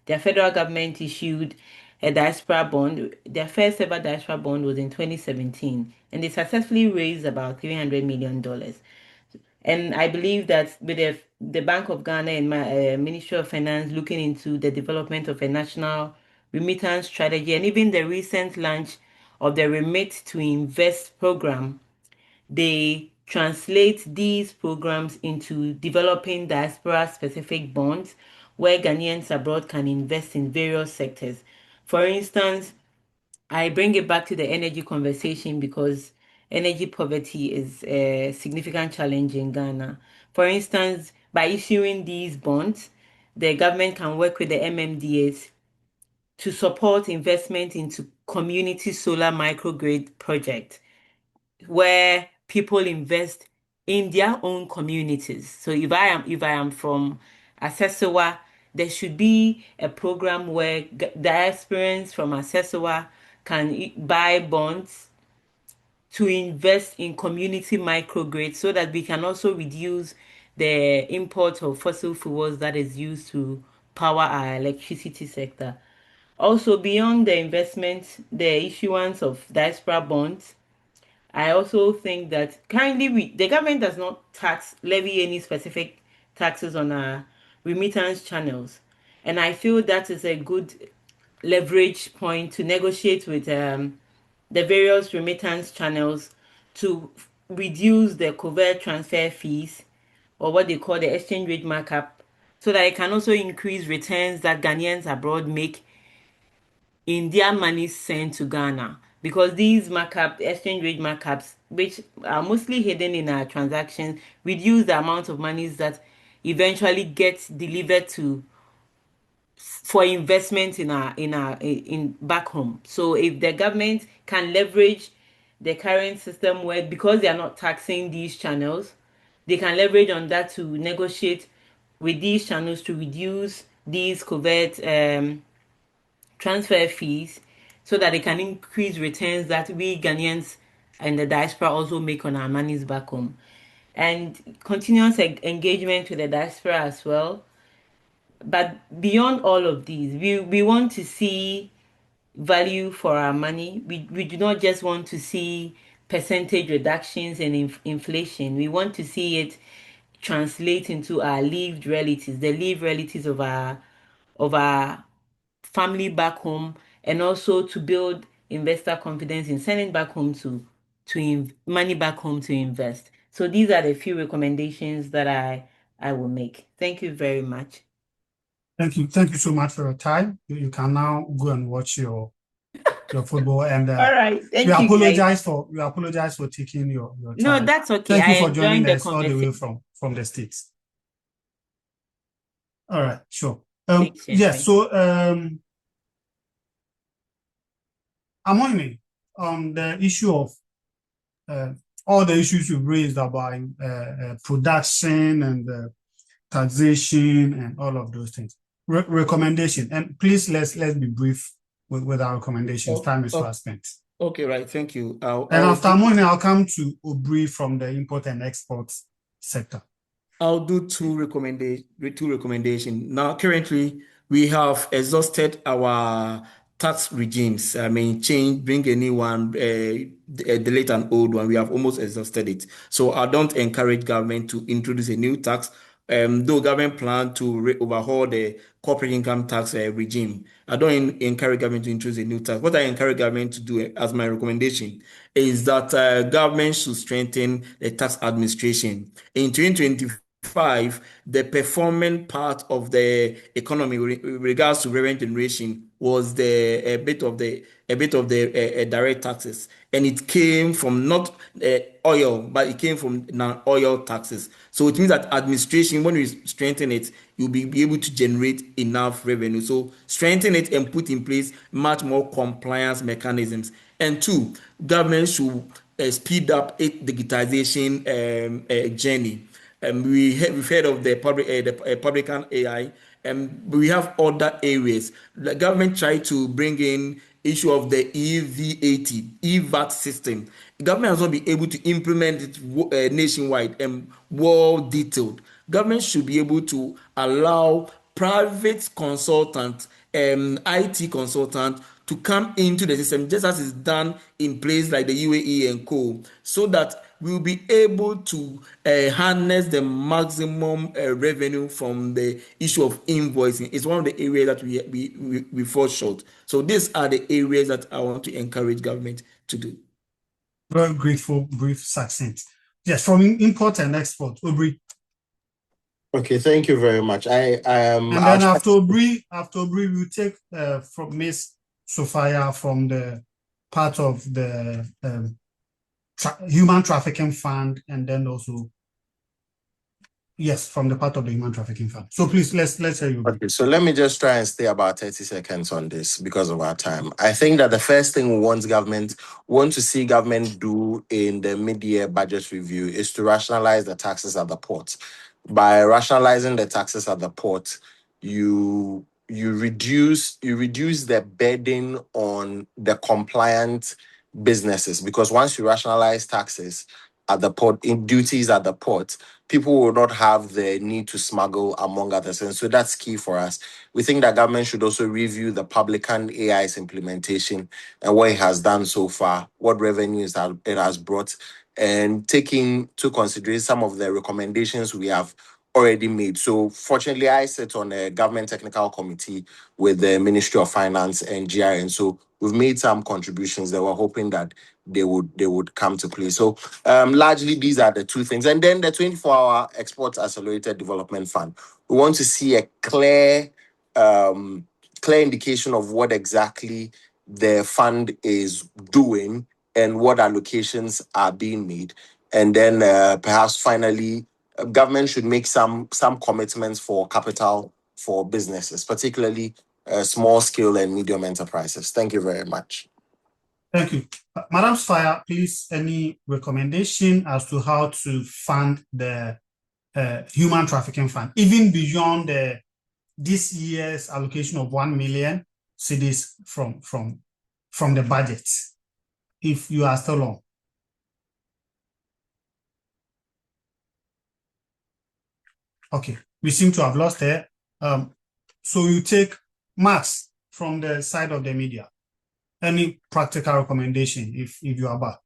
their federal government issued a diaspora bond. Their first ever diaspora bond was in 2017, and they successfully raised about $300 million. And I believe that with the Bank of Ghana and my Ministry of Finance looking into the development of a national remittance strategy, and even the recent launch of the Remit to Invest program, they translate these programs into developing diaspora-specific bonds where Ghanaians abroad can invest in various sectors. For instance, I bring it back to the energy conversation because energy poverty is a significant challenge in Ghana. For instance, by issuing these bonds, the government can work with the MMDAs to support investment into community solar microgrid project where people invest in their own communities. So if I am from Assessoa, there should be a program where diasporans from Assessoa can buy bonds to invest in community microgrids so that we can also reduce the import of fossil fuels that is used to power our electricity sector. Also, beyond the investment, the issuance of diaspora bonds, I also think that currently the government does not levy any specific taxes on our remittance channels. And I feel that is a good leverage point to negotiate with the various remittance channels to reduce the covert transfer fees, or what they call the exchange rate markup, so that it can also increase returns that Ghanaians abroad make in their money sent to Ghana, because these markup, exchange rate markups, which are mostly hidden in our transactions, reduce the amount of monies that eventually get delivered to for investment in back home. So if the government can leverage the current system where, because they are not taxing these channels, they can leverage on that to negotiate with these channels to reduce these covert transfer fees, so that they can increase returns that we Ghanaians and the diaspora also make on our monies back home. And continuous engagement with the diaspora as well. But beyond all of these, we want to see value for our money. We do not just want to see percentage reductions and inflation. We want to see it translate into our lived realities, the lived realities of our family back home, and also to build investor confidence in sending back home money back home to invest. So these are the few recommendations that I will make. Thank you very much. Thank you so much for your time. You can now go and watch your football, and All right, thank we you, apologize guys. for taking your time. No, that's okay. Thank you I for joining enjoyed the us all the way conversation. from the States. All right, sure. Thanks, Yes, so Amoyne, on the issue of all the issues you've raised about production and taxation and all of those things. Recommendation, and please let's be brief with our recommendations. Time is fast spent. Okay, right. Thank you. After Amoyne, I'll come to Obri from the import and export sector. I'll do two recommendations. Now, currently, we have exhausted our tax regimes. I mean, bring a new one, delete an old one. We have almost exhausted it. So I don't encourage government to introduce a new tax. Though government plan to overhaul the corporate income tax regime, I don't encourage government to introduce a new tax. What I encourage government to do as my recommendation is that government should strengthen the tax administration. In 2025, the performing part of the economy with regards to revenue generation was a bit of the direct taxes, and it came from not oil, but it came from non-oil taxes. So it means that administration, when we strengthen it, you'll be able to generate enough revenue. So strengthen it and put in place much more compliance mechanisms. And two, government should speed up its digitization journey. We've heard of the publican AI, and we have other areas. The government tried to bring in issue of the EVAT system. The government has not been able to implement it nationwide and well detailed. Government should be able to allow private consultants, IT consultants, to come into the system, just as is done in places like the UAE and co, so that we'll be able to harness the maximum revenue from the issue of invoicing. It's one of the areas that we fall short. So these are the areas that I want to encourage government to do. Very grateful, brief, succinct. Yes, from import and export, Obri. Okay, thank you very much. And then after Obri, we'll take from Miss Sophia from the part of the human trafficking fund, and then also from the part of the human trafficking fund. So please let's hear you. Okay, so let me just try and stay about 30 seconds on this because of our time. I think that the first thing we want to see government do in the mid-year budget review is to rationalize the taxes at the port. By rationalizing the taxes at the port, you reduce the burden on the compliant businesses, because once you rationalize taxes at the port, in duties at the port, people will not have the need to smuggle, among others. And so that's key for us. We think that government should also review the publican AI's implementation and what it has done so far, what revenues that it has brought, and taking to consideration some of the recommendations we have already made. So fortunately, I sit on a government technical committee with the Ministry of Finance and GRN. So we've made some contributions that we're hoping that they would come to play. So largely these are the two things. And then the 24-hour Export Accelerated Development Fund. We want to see a clear clear indication of what exactly the fund is doing and what allocations are being made. And then perhaps finally, government should make some commitments for capital for businesses, particularly small scale and medium enterprises. Thank you very much. Thank you. Madam Spire, please, any recommendation as to how to fund the human trafficking fund, even beyond this year's allocation of 1 million cedis from the budget, if you are still on? Okay, we seem to have lost her. So you take Max from the side of the media. Any practical recommendation if you are back?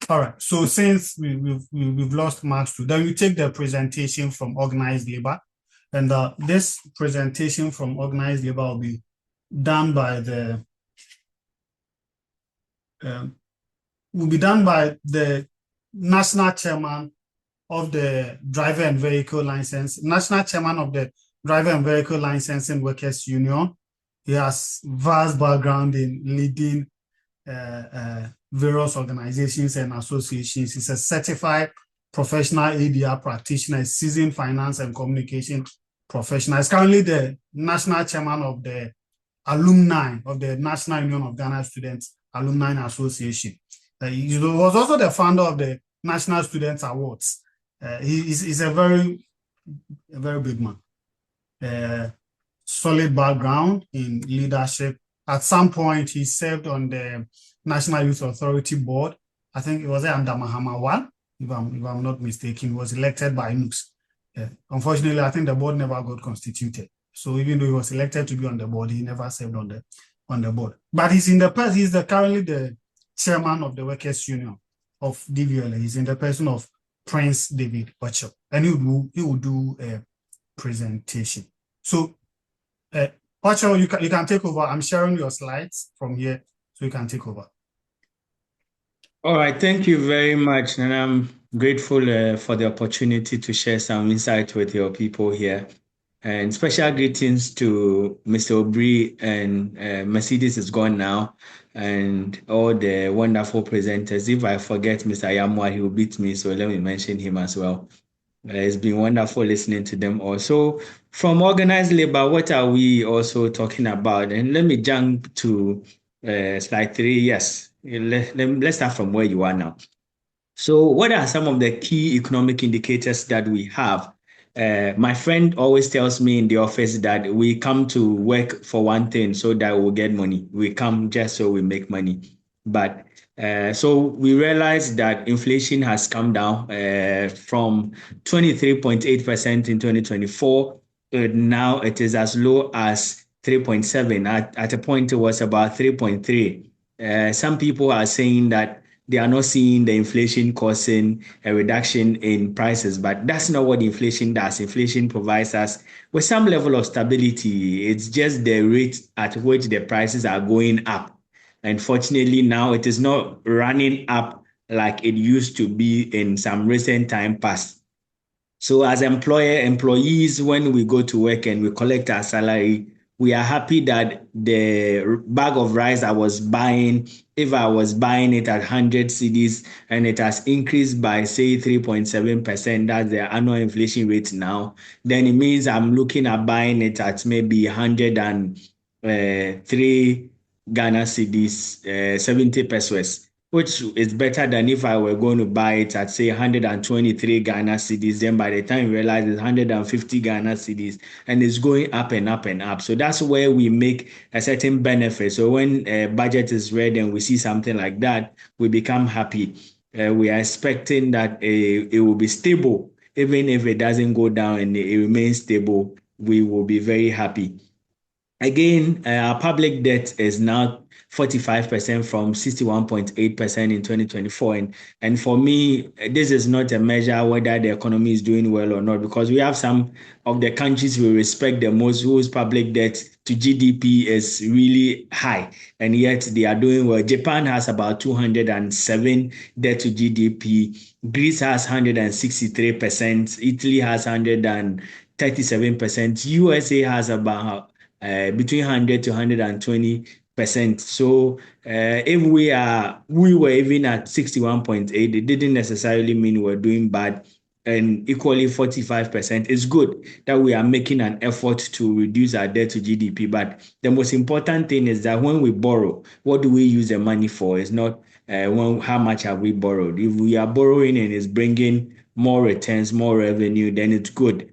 All right. So since we've lost Max too, then we take the presentation from organized labor, and this presentation from organized labor will be done by the national chairman of the driver and vehicle license, national chairman of the Driver and Vehicle Licensing Workers Union. He has vast background in leading various organizations and associations. He's a certified professional ADR practitioner, seasoned finance and communication professional. He's currently the national chairman of the alumni of the National Union of Ghana Students Alumni Association. He was also the founder of the National Students Awards. He's a very big man. Solid background in leadership. At some point, he served on the National Youth Authority Board. I think it was under Mahama 1, if I'm not mistaken. He was elected by NUS. Unfortunately, I think the board never got constituted. So even though he was elected to be on the board, he never served on the board. But he's currently the chairman of the Workers' Union of DVLA. He's in the person of Prince David Ocho, and he will do a presentation. So, Ocho, you can take over. I'm sharing your slides from here, so you can take over. All right, thank you very much, and I'm grateful for the opportunity to share some insight with your people here. And special greetings to Mr. Obri and Mercedes is gone now, and all the wonderful presenters. If I forget Mr. Yamwa, he will beat me, so let me mention him as well. It's been wonderful listening to them also. From organized labor, what are we also talking about? And let me jump to slide 3. Yes, let's start from where you are now. So what are some of the key economic indicators that we have? My friend always tells me in the office that we come to work for one thing so that we'll get money. We come just so we make money. But so we realized that inflation has come down from 23.8% in 2024. Now it is as low as 3.7. At a point, it was about 3.3. Some people are saying that they are not seeing the inflation causing a reduction in prices, but that's not what inflation does. Inflation provides us with some level of stability. It's just the rate at which the prices are going up. Unfortunately, now it is not running up like it used to be in some recent time past. So as employees, when we go to work and we collect our salary, we are happy that the bag of rice I was buying, if I was buying it at 100 cedis and it has increased by, say, 3.7%, that's the annual inflation rate now, then it means I'm looking at buying it at maybe 103 Ghana cedis, 70 pesos, which is better than if I were going to buy it at, say, 123 Ghana cedis. Then by the time you realize it's 150 Ghana cedis, and it's going up and up and up. So that's where we make a certain benefit. So when a budget is ready and we see something like that, we become happy. We are expecting that it will be stable. Even if it doesn't go down and it remains stable, we will be very happy. Again, our public debt is now 45% from 61.8% in 2024. And for me, this is not a measure whether the economy is doing well or not, because we have some of the countries we respect the most whose public debt to GDP is really high, and yet they are doing well. Japan has about 207 debt to GDP. Greece has 163%. Italy has 137%. USA has about between 100 to 120%. So if we were even at 61.8, it didn't necessarily mean we're doing bad. And equally 45%. It's good that we are making an effort to reduce our debt to GDP. But the most important thing is that when we borrow, what do we use the money for? It's not how much have we borrowed. If we are borrowing and it's bringing more returns, more revenue, then it's good.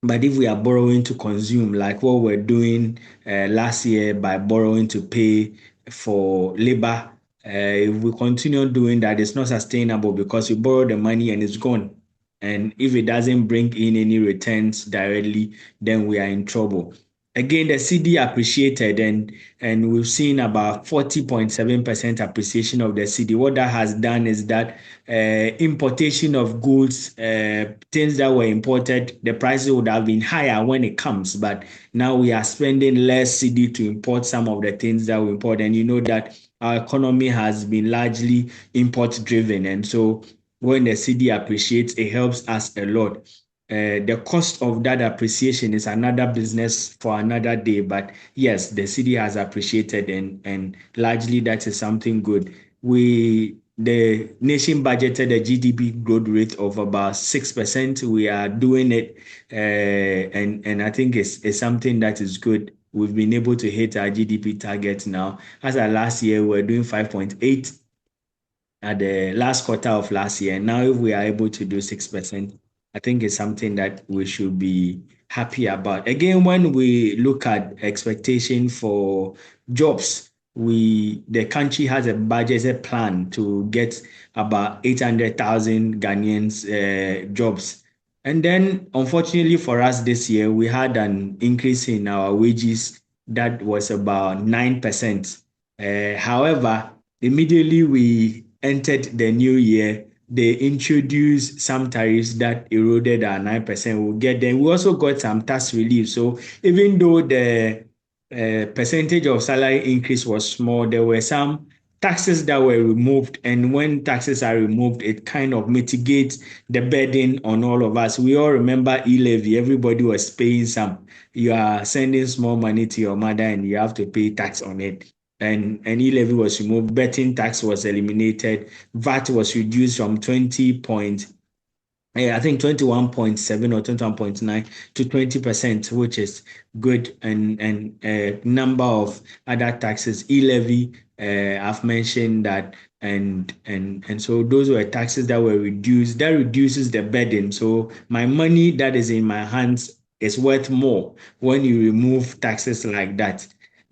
But if we are borrowing to consume, like what we're doing last year by borrowing to pay for labor, if we continue doing that, it's not sustainable because you borrow the money and it's gone. And if it doesn't bring in any returns directly, then we are in trouble. Again, the CD appreciated, and we've seen about 40.7% appreciation of the CD. What that has done is that importation of goods, things that were imported, the prices would have been higher when it comes, but now we are spending less CD to import some of the things that we import. And you know that our economy has been largely import driven, and so when the CD appreciates, it helps us a lot. The cost of that appreciation is another business for another day. But yes, the CD has appreciated, and largely that is something good. The nation budgeted a GDP growth rate of about 6%. We are doing it, and I think it's something that is good. We've been able to hit our GDP target now. As of last year, we were doing 5.8 at the last quarter of last year. Now, if we are able to do 6%, I think it's something that we should be happy about. Again, when we look at expectation for jobs, the country has a budgeted plan to get about 800,000 Ghanaians jobs. And then, unfortunately for us this year, we had an increase in our wages that was about 9%. However, immediately we entered the new year, they introduced some tariffs that eroded our 9%. We'll get them. We also got some tax relief. So even though the percentage of salary increase was small, there were some taxes that were removed. And when taxes are removed, it kind of mitigates the burden on all of us. We all remember e-levy. Everybody was paying some. You are sending small money to your mother and you have to pay tax on it. And e-levy was removed, betting tax was eliminated, VAT was reduced from 21.7 or 21.9 to 20%, which is good, and a number of other taxes, e-levy, I've mentioned that, and so those were taxes that were reduced. That reduces the burden. So my money that is in my hands is worth more when you remove taxes like that.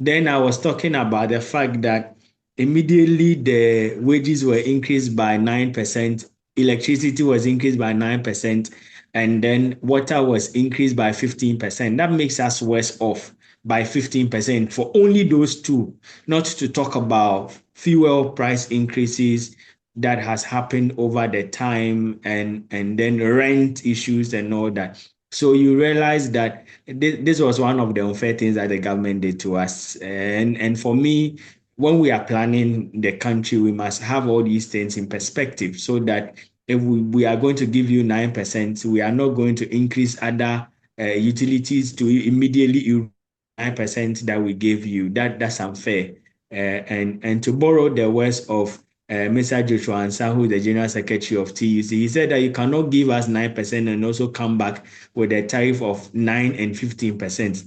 Then I was talking about the fact that immediately the wages were increased by 9%, electricity was increased by 9%, and then water was increased by 15%. That makes us worse off by 15% for only those two, not to talk about fuel price increases that has happened over the time, and then rent issues and all that. So you realize that this was one of the unfair things that the government did to us. And for me, when we are planning the country, we must have all these things in perspective so that if we are going to give you 9%, we are not going to increase other utilities to immediately 9% that we gave you. That's unfair. And to borrow the words of Mr. Joshua Ansah, who is the General Secretary of TUC, he said that you cannot give us 9% and also come back with a tariff of 9 and 15%.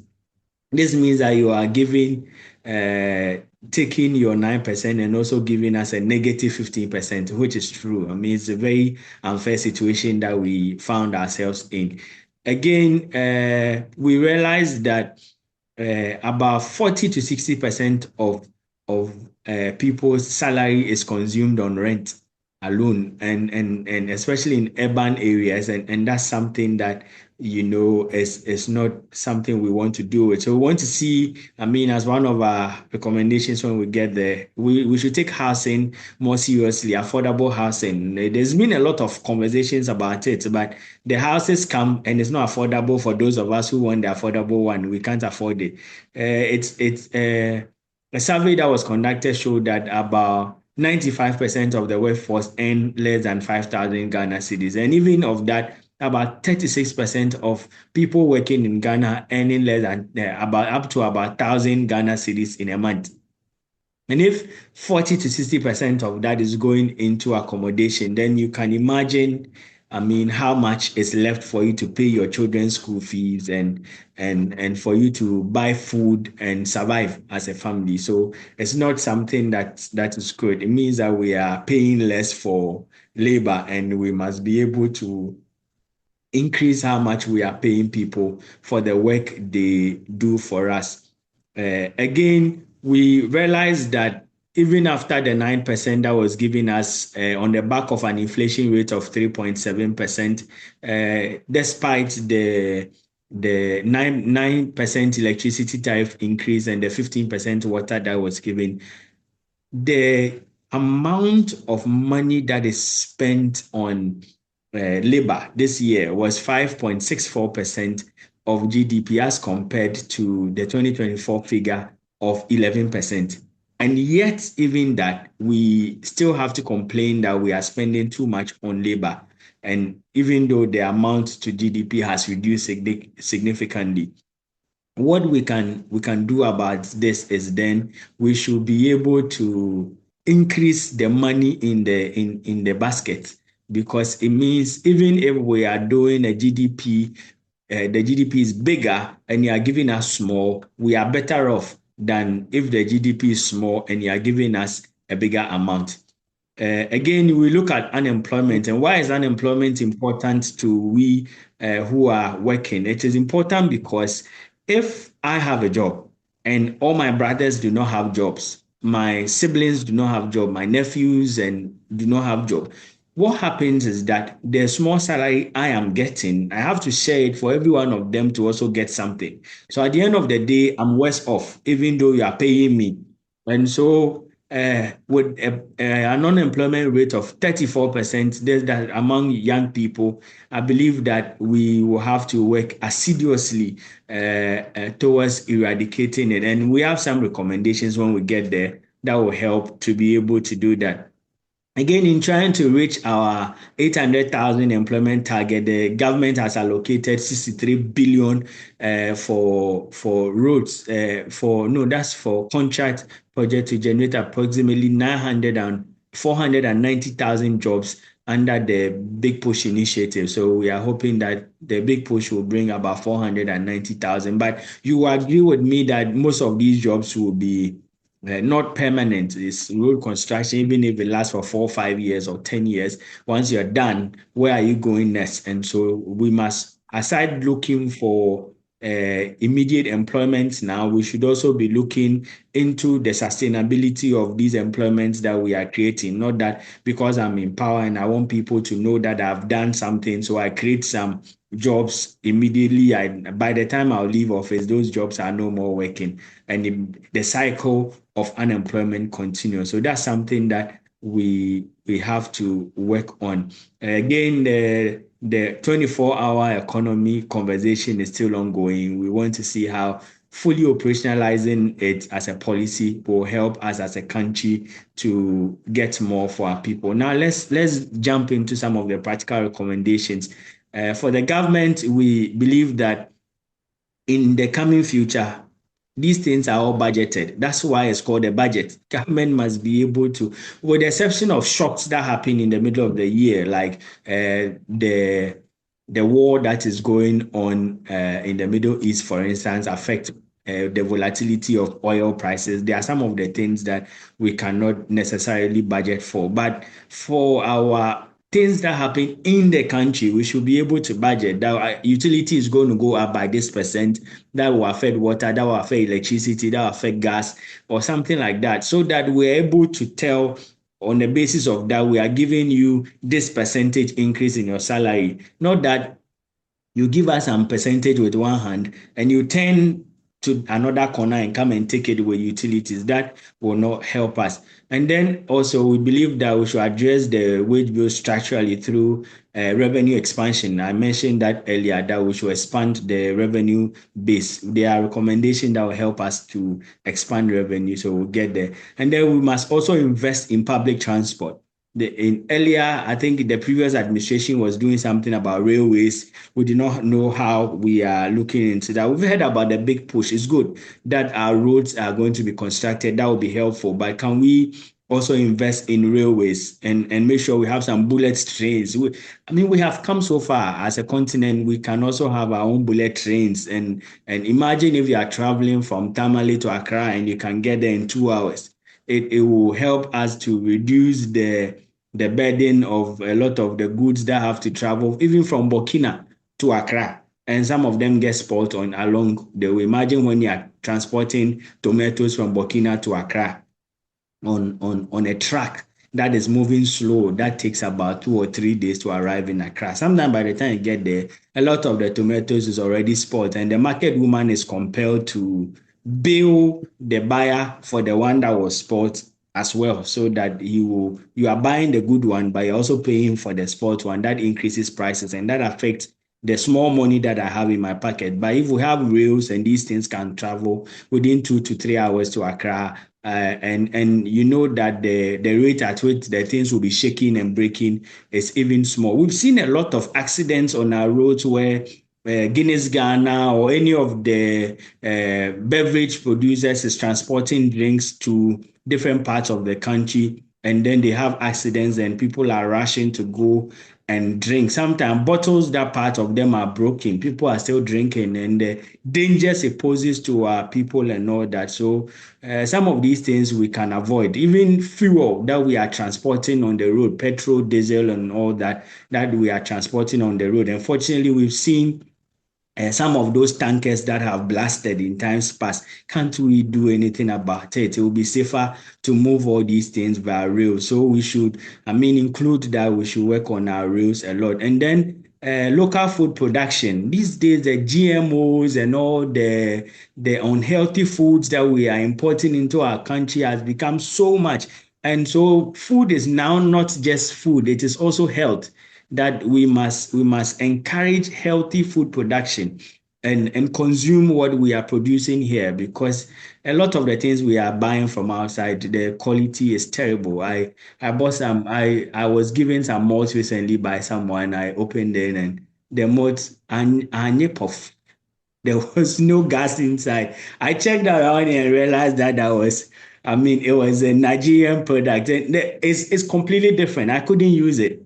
This means that you are taking your 9% and also giving us a negative 15%, which is true. I mean, it's a very unfair situation that we found ourselves in. Again, we realized that about 40 to 60% of people's salary is consumed on rent alone, and especially in urban areas, and that's something that is not something we want to do it. So we want to see, as one of our recommendations when we get there, we should take housing more seriously, affordable housing. There's been a lot of conversations about it, but the houses come and it's not affordable for those of us who want the affordable one. We can't afford it. A survey that was conducted showed that about 95% of the workforce earn less than 5,000 Ghana cedis. And even of that, about 36% of people working in Ghana earning less than about up to about 1,000 Ghana cedis in a month. And if 40 to 60% of that is going into accommodation, then you can imagine, how much is left for you to pay your children's school fees and for you to buy food and survive as a family. So it's not something that is good. It means that we are paying less for labor, and we must be able to increase how much we are paying people for the work they do for us. Again, we realized that even after the 9% that was given us on the back of an inflation rate of 3.7%, despite the 9% electricity tariff increase and the 15% water that was given, the amount of money that is spent on labor this year was 5.64% of GDP as compared to the 2024 figure of 11%. And yet, even that, we still have to complain that we are spending too much on labor. And even though the amount to GDP has reduced significantly, what we can do about this is then we should be able to increase the money in the basket, because it means even if we are doing a GDP, the GDP is bigger and you are giving us small, we are better off than if the GDP is small and you are giving us a bigger amount. Again, we look at unemployment, and why is unemployment important to we who are working? It is important because if I have a job and all my brothers do not have jobs, my siblings do not have job, my nephews and do not have job, what happens is that the small salary I am getting, I have to share it for every one of them to also get something. So at the end of the day, I'm worse off, even though you are paying me. And so with an unemployment rate of 34%, that among young people, I believe that we will have to work assiduously towards eradicating it. And we have some recommendations when we get there that will help to be able to do that. Again, in trying to reach our 800,000 employment target, the government has allocated 63 billion for roads. That's for contract project to generate approximately 490,000 jobs under the Big Push initiative. So we are hoping that the Big Push will bring about 490,000. But you agree with me that most of these jobs will be not permanent. It's road construction, even if it lasts for 4 or 5 years or 10 years. Once you're done, where are you going next? And so we must, aside looking for immediate employment now, we should also be looking into the sustainability of these employments that we are creating. Not that because I'm in power and I want people to know that I've done something, so I create some jobs immediately. By the time I'll leave office, those jobs are no more working, and the cycle of unemployment continues. So that's something that we have to work on. Again, the 24-hour economy conversation is still ongoing. We want to see how fully operationalizing it as a policy will help us as a country to get more for our people. Now, let's jump into some of the practical recommendations. For the government, we believe that in the coming future, these things are all budgeted. That's why it's called a budget. Government must be able to, with the exception of shocks that happen in the middle of the year, like the war that is going on in the Middle East, for instance, affect the volatility of oil prices. There are some of the things that we cannot necessarily budget for. But for our things that happen in the country, we should be able to budget that utility is going to go up by this percent, that will affect water, that will affect electricity, that will affect gas, or something like that, so that we're able to tell on the basis of that we are giving you this percentage increase in your salary. Not that You give us some percentage with one hand and you turn to another corner and come and take it with utilities. That will not help us. And then also we believe that we should address the wage bill structurally through revenue expansion. I mentioned that earlier, that we should expand the revenue base. There are recommendations that will help us to expand revenue, so we'll get there. And then we must also invest in public transport. Earlier, I think the previous administration was doing something about railways. We did not know how we are looking into that. We've heard about the big push. It's good that our roads are going to be constructed. That will be helpful. But can we also invest in railways and make sure we have some bullet trains? We have come so far as a continent. We can also have our own bullet trains. And imagine if you are traveling from Tamale to Accra and you can get there in 2 hours. It will help us to reduce the burden of a lot of the goods that have to travel, even from Burkina to Accra. And some of them get spoiled along the way. Imagine when you are transporting tomatoes from Burkina to Accra on a truck that is moving slow, that takes about 2 or 3 days to arrive in Accra. Sometimes by the time you get there, a lot of the tomatoes is already spoiled, and the market woman is compelled to bill the buyer for the one that was spoiled as well, so that you are buying the good one, but you're also paying for the spoiled one. That increases prices, and that affects the small money that I have in my pocket. But if we have rails and these things can travel within 2 to 3 hours to Accra, and you know that the rate at which the things will be shaking and breaking is even small. We've seen a lot of accidents on our roads where Guinness Ghana or any of the beverage producers is transporting drinks to different parts of the country, and then they have accidents and people are rushing to go and drink. Sometimes bottles, that part of them are broken. People are still drinking, and the dangers it poses to our people and all that. So some of these things we can avoid. Even fuel that we are transporting on the road, petrol, diesel, and all that we are transporting on the road. Unfortunately, we've seen some of those tankers that have blasted in times past. Can't we do anything about it? It will be safer to move all these things by rail. So we should, include that. We should work on our rails a lot. And then local food production. These days, the GMOs and all the unhealthy foods that we are importing into our country has become so much. And so food is now not just food, it is also health. That we must encourage healthy food production and consume what we are producing here, because a lot of the things we are buying from outside, the quality is terrible. I bought some, I was given some malts recently by someone. I opened it and the malts are puff. There was no gas inside. I checked around and realized that it was a Nigerian product. And it's completely different. I couldn't use it.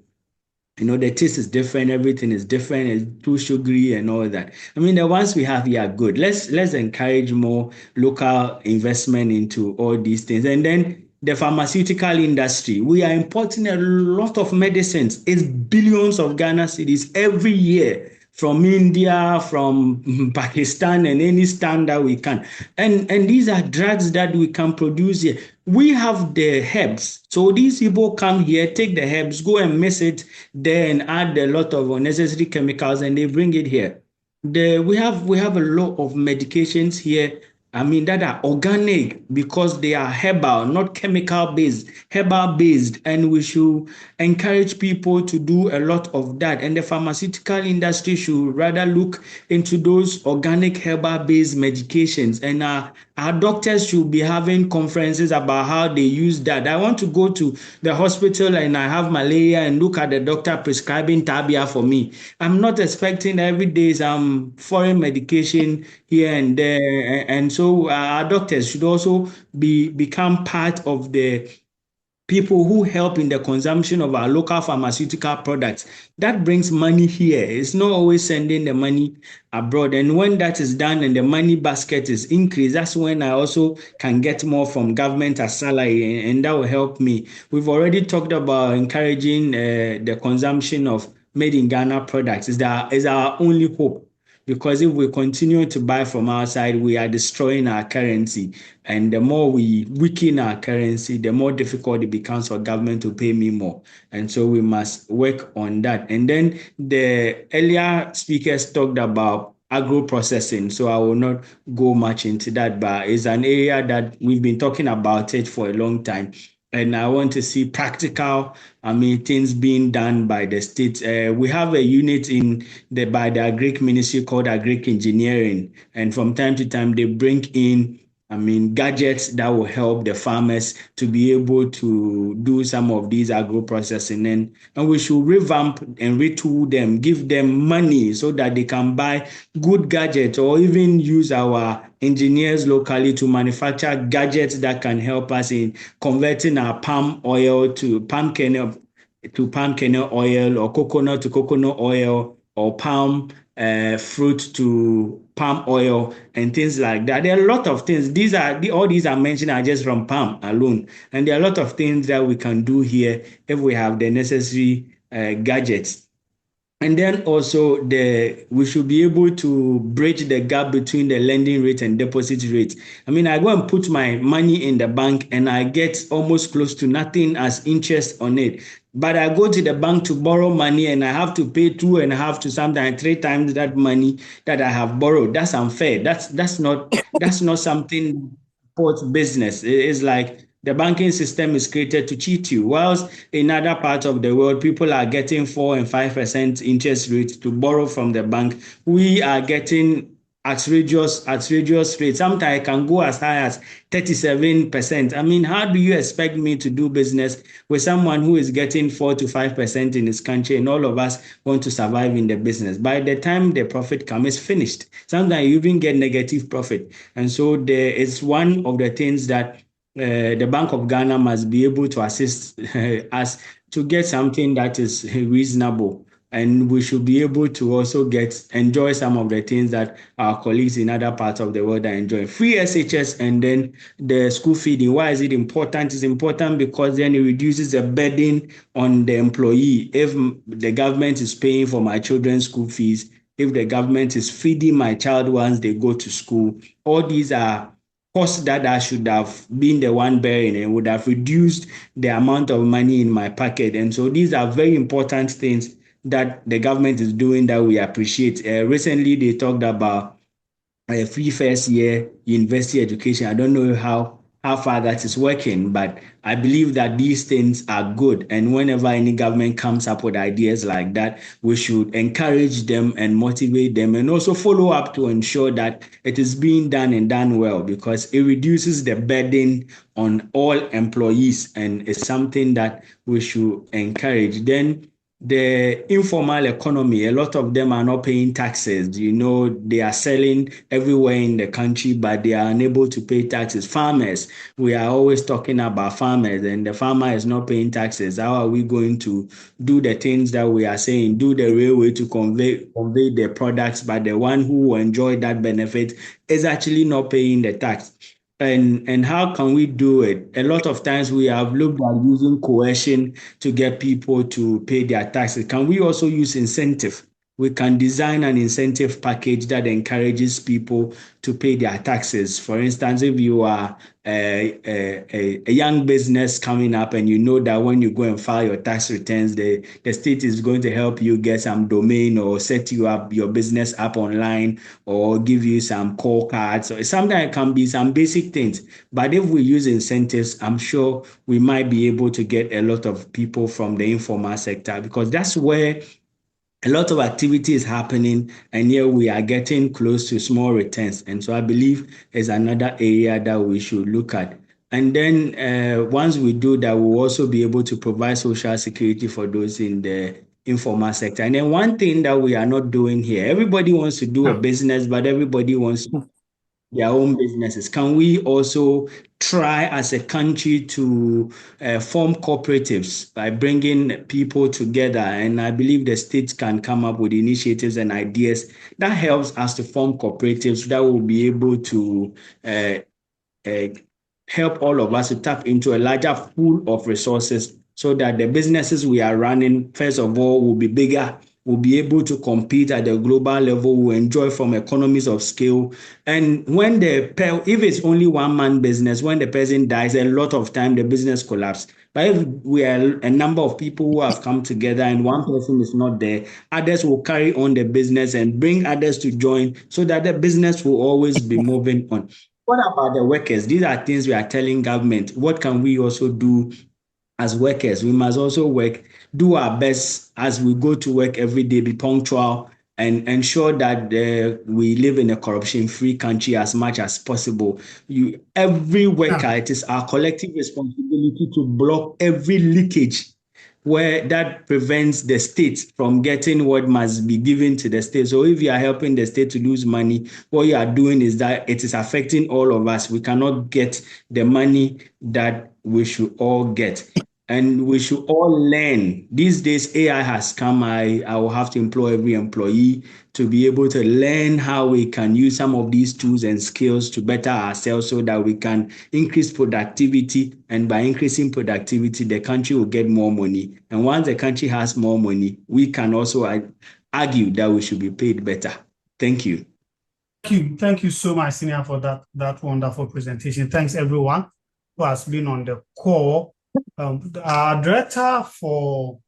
The taste is different, everything is different, it's too sugary and all that. The ones we have here are good. Let's encourage more local investment into all these things. And then the pharmaceutical industry, we are importing a lot of medicines. It's billions of Ghana cedis every year from India, from Pakistan, and any stand that we can. And these are drugs that we can produce here. We have the herbs. So these people come here, take the herbs, go and mix it there and add a lot of unnecessary chemicals, and they bring it here. We have a lot of medications here, that are organic because they are herbal, not chemical based, herbal based. And we should encourage people to do a lot of that. And the pharmaceutical industry should rather look into those organic herbal based medications. And our doctors should be having conferences about how they use that. I want to go to the hospital and I have malaria and look at the doctor prescribing tabia for me. I'm not expecting every day some foreign medication here and there. And so our doctors should also become part of the people who help in the consumption of our local pharmaceutical products. That brings money here. It's not always sending the money abroad. And when that is done and the money basket is increased, that's when I also can get more from government as salary, and that will help me. We've already talked about encouraging the consumption of made in Ghana products. Is our only hope. because if we continue to buy from outside, we are destroying our currency. And the more we weaken our currency, the more difficult it becomes for government to pay me more. And so we must work on that. And then the earlier speakers talked about agro processing, so I will not go much into that, but it's an area that we've been talking about it for a long time. And I want to see practical, things being done by the state. We have a unit by the Agric Ministry called Agric Engineering, and from time to time they bring in gadgets that will help the farmers to be able to do some of these agro processing. And we should revamp and retool them, give them money so that they can buy good gadgets, or even use our engineers locally to manufacture gadgets that can help us in converting our palm oil to palm kernel oil, or coconut to coconut oil, or palm fruit to palm oil, and things like that. There are a lot of things. All these are mentioned are just from palm alone, and there are a lot of things that we can do here if we have the necessary gadgets. And then also we should be able to bridge the gap between the lending rate and deposit rate. I go and put my money in the bank and I get almost close to nothing as interest on it. But I go to the bank to borrow money and I have to pay 2.5 to sometimes 3 times that money that I have borrowed. That's unfair. That's not something supports business. It's like the banking system is created to cheat you. Whilst in other parts of the world, people are getting 4 and 5% interest rates to borrow from the bank. We are getting outrageous rates. Sometimes I can go as high as 37%. How do you expect me to do business with someone who is getting 4 to 5% in this country, and all of us want to survive in the business? By the time the profit comes, it's finished. Sometimes you even get negative profit. And so there is one of the things that the Bank of Ghana must be able to assist us to get something that is reasonable. And we should be able to also enjoy some of the things that our colleagues in other parts of the world are enjoying. Free SHS and then the school feeding. Why is it important? It's important because then it reduces the burden on the employee. If the government is paying for my children's school fees, if the government is feeding my child once they go to school, all these are cost that I should have been the one bearing, and would have reduced the amount of money in my pocket. And so these are very important things that the government is doing that we appreciate. Recently, they talked about free first year university education. I don't know how far that is working, but I believe that these things are good. And whenever any government comes up with ideas like that, we should encourage them and motivate them, and also follow up to ensure that it is being done and done well, because it reduces the burden on all employees and is something that we should encourage. Then the informal economy, a lot of them are not paying taxes. They are selling everywhere in the country, but they are unable to pay taxes. Farmers, we are always talking about farmers, and the farmer is not paying taxes. How are we going to do the things that we are saying? Do the railway to convey the products, but the one who will enjoy that benefit is actually not paying the tax. And how can we do it? A lot of times we have looked at using coercion to get people to pay their taxes. Can we also use incentive? We can design an incentive package that encourages people to pay their taxes. For instance, if you are a young business coming up and you know that when you go and file your tax returns, the state is going to help you get some domain or set you up your business up online or give you some call cards. So sometimes it can be some basic things. But if we use incentives, I'm sure we might be able to get a lot of people from the informal sector, because that's where a lot of activity is happening, and here we are getting close to small returns. And so I believe is another area that we should look at. And then once we do that, we'll also be able to provide social security for those in the informal sector. And then one thing that we are not doing here, everybody wants to do a business, but everybody wants their own businesses. Can we also try as a country to form cooperatives by bringing people together? And I believe the states can come up with initiatives and ideas that helps us to form cooperatives that will be able to help all of us to tap into a larger pool of resources, so that the businesses we are running, first of all, will be bigger, will be able to compete at the global level, will enjoy from economies of scale. And when if it's only one man business, when the person dies, a lot of time the business collapses. But if we are a number of people who have come together and one person is not there, others will carry on the business and bring others to join so that the business will always be moving on. What about the workers? These are things we are telling government. What can we also do as workers? We must also work, do our best as we go to work every day, be punctual, and ensure that we live in a corruption-free country as much as possible. Every worker, it is our collective responsibility to block every leakage where that prevents the state from getting what must be given to the state. So if you are helping the state to lose money, what you are doing is that it is affecting all of us. We cannot get the money that we should all get. And we should all learn. These days, AI has come. I will have to employ every employee to be able to learn how we can use some of these tools and skills to better ourselves so that we can increase productivity. And by increasing productivity, the country will get more money. And once the country has more money, we can also argue that we should be paid better. Thank you. Thank you so much, Senior, for that wonderful presentation. Thanks, everyone who has been on the call. Our director for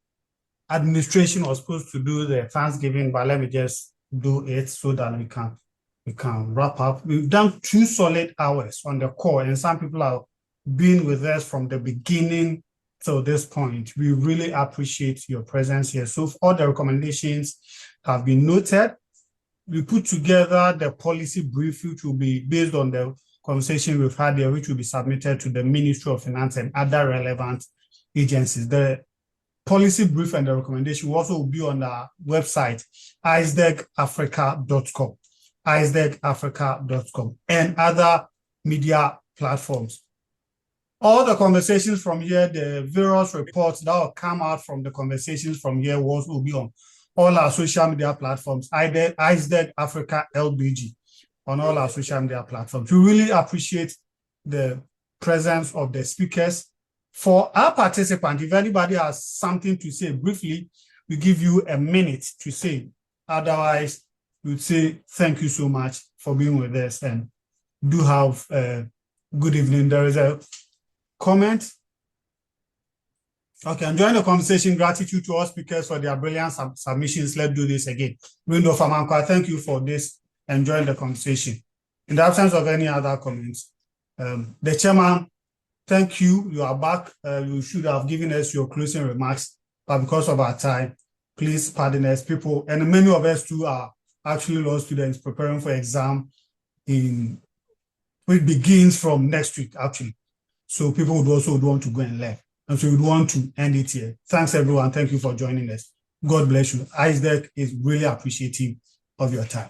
administration was supposed to do the Thanksgiving, but let me just do it so that we can wrap up. We've done 2 solid hours on the call, and some people have been with us from the beginning till this point. We really appreciate your presence here. So all the recommendations have been noted. We put together the policy brief, which will be based on the conversation we've had here, which will be submitted to the Ministry of Finance and other relevant agencies. The policy brief and the recommendation will also be on our website, ICEDEGAfrica.com, ICEDEGAfrica.com, and other media platforms. All the conversations from here, the various reports that will come out from the conversations from here will be on all our social media platforms, ICEDEG Africa LBG, on all our social media platforms. We really appreciate the presence of the speakers. For our participants, if anybody has something to say briefly, we give you a minute to say. Otherwise, we'd say thank you so much for being with us and do have a good evening. There is a comment. Okay, enjoying the conversation. Gratitude to all speakers for their brilliant submissions. Let's do this again. Window Famankwa, thank you for this. Enjoying the conversation. In the absence of any other comments, the chairman, thank you. You are back. You should have given us your closing remarks, but because of our time, please pardon us. People, and many of us too are actually law students preparing for exam which begins from next week, actually. So people would also want to go and learn. And so we would want to end it here. Thanks, everyone. Thank you for joining us. God bless you. ICEDEG is really appreciative of your time.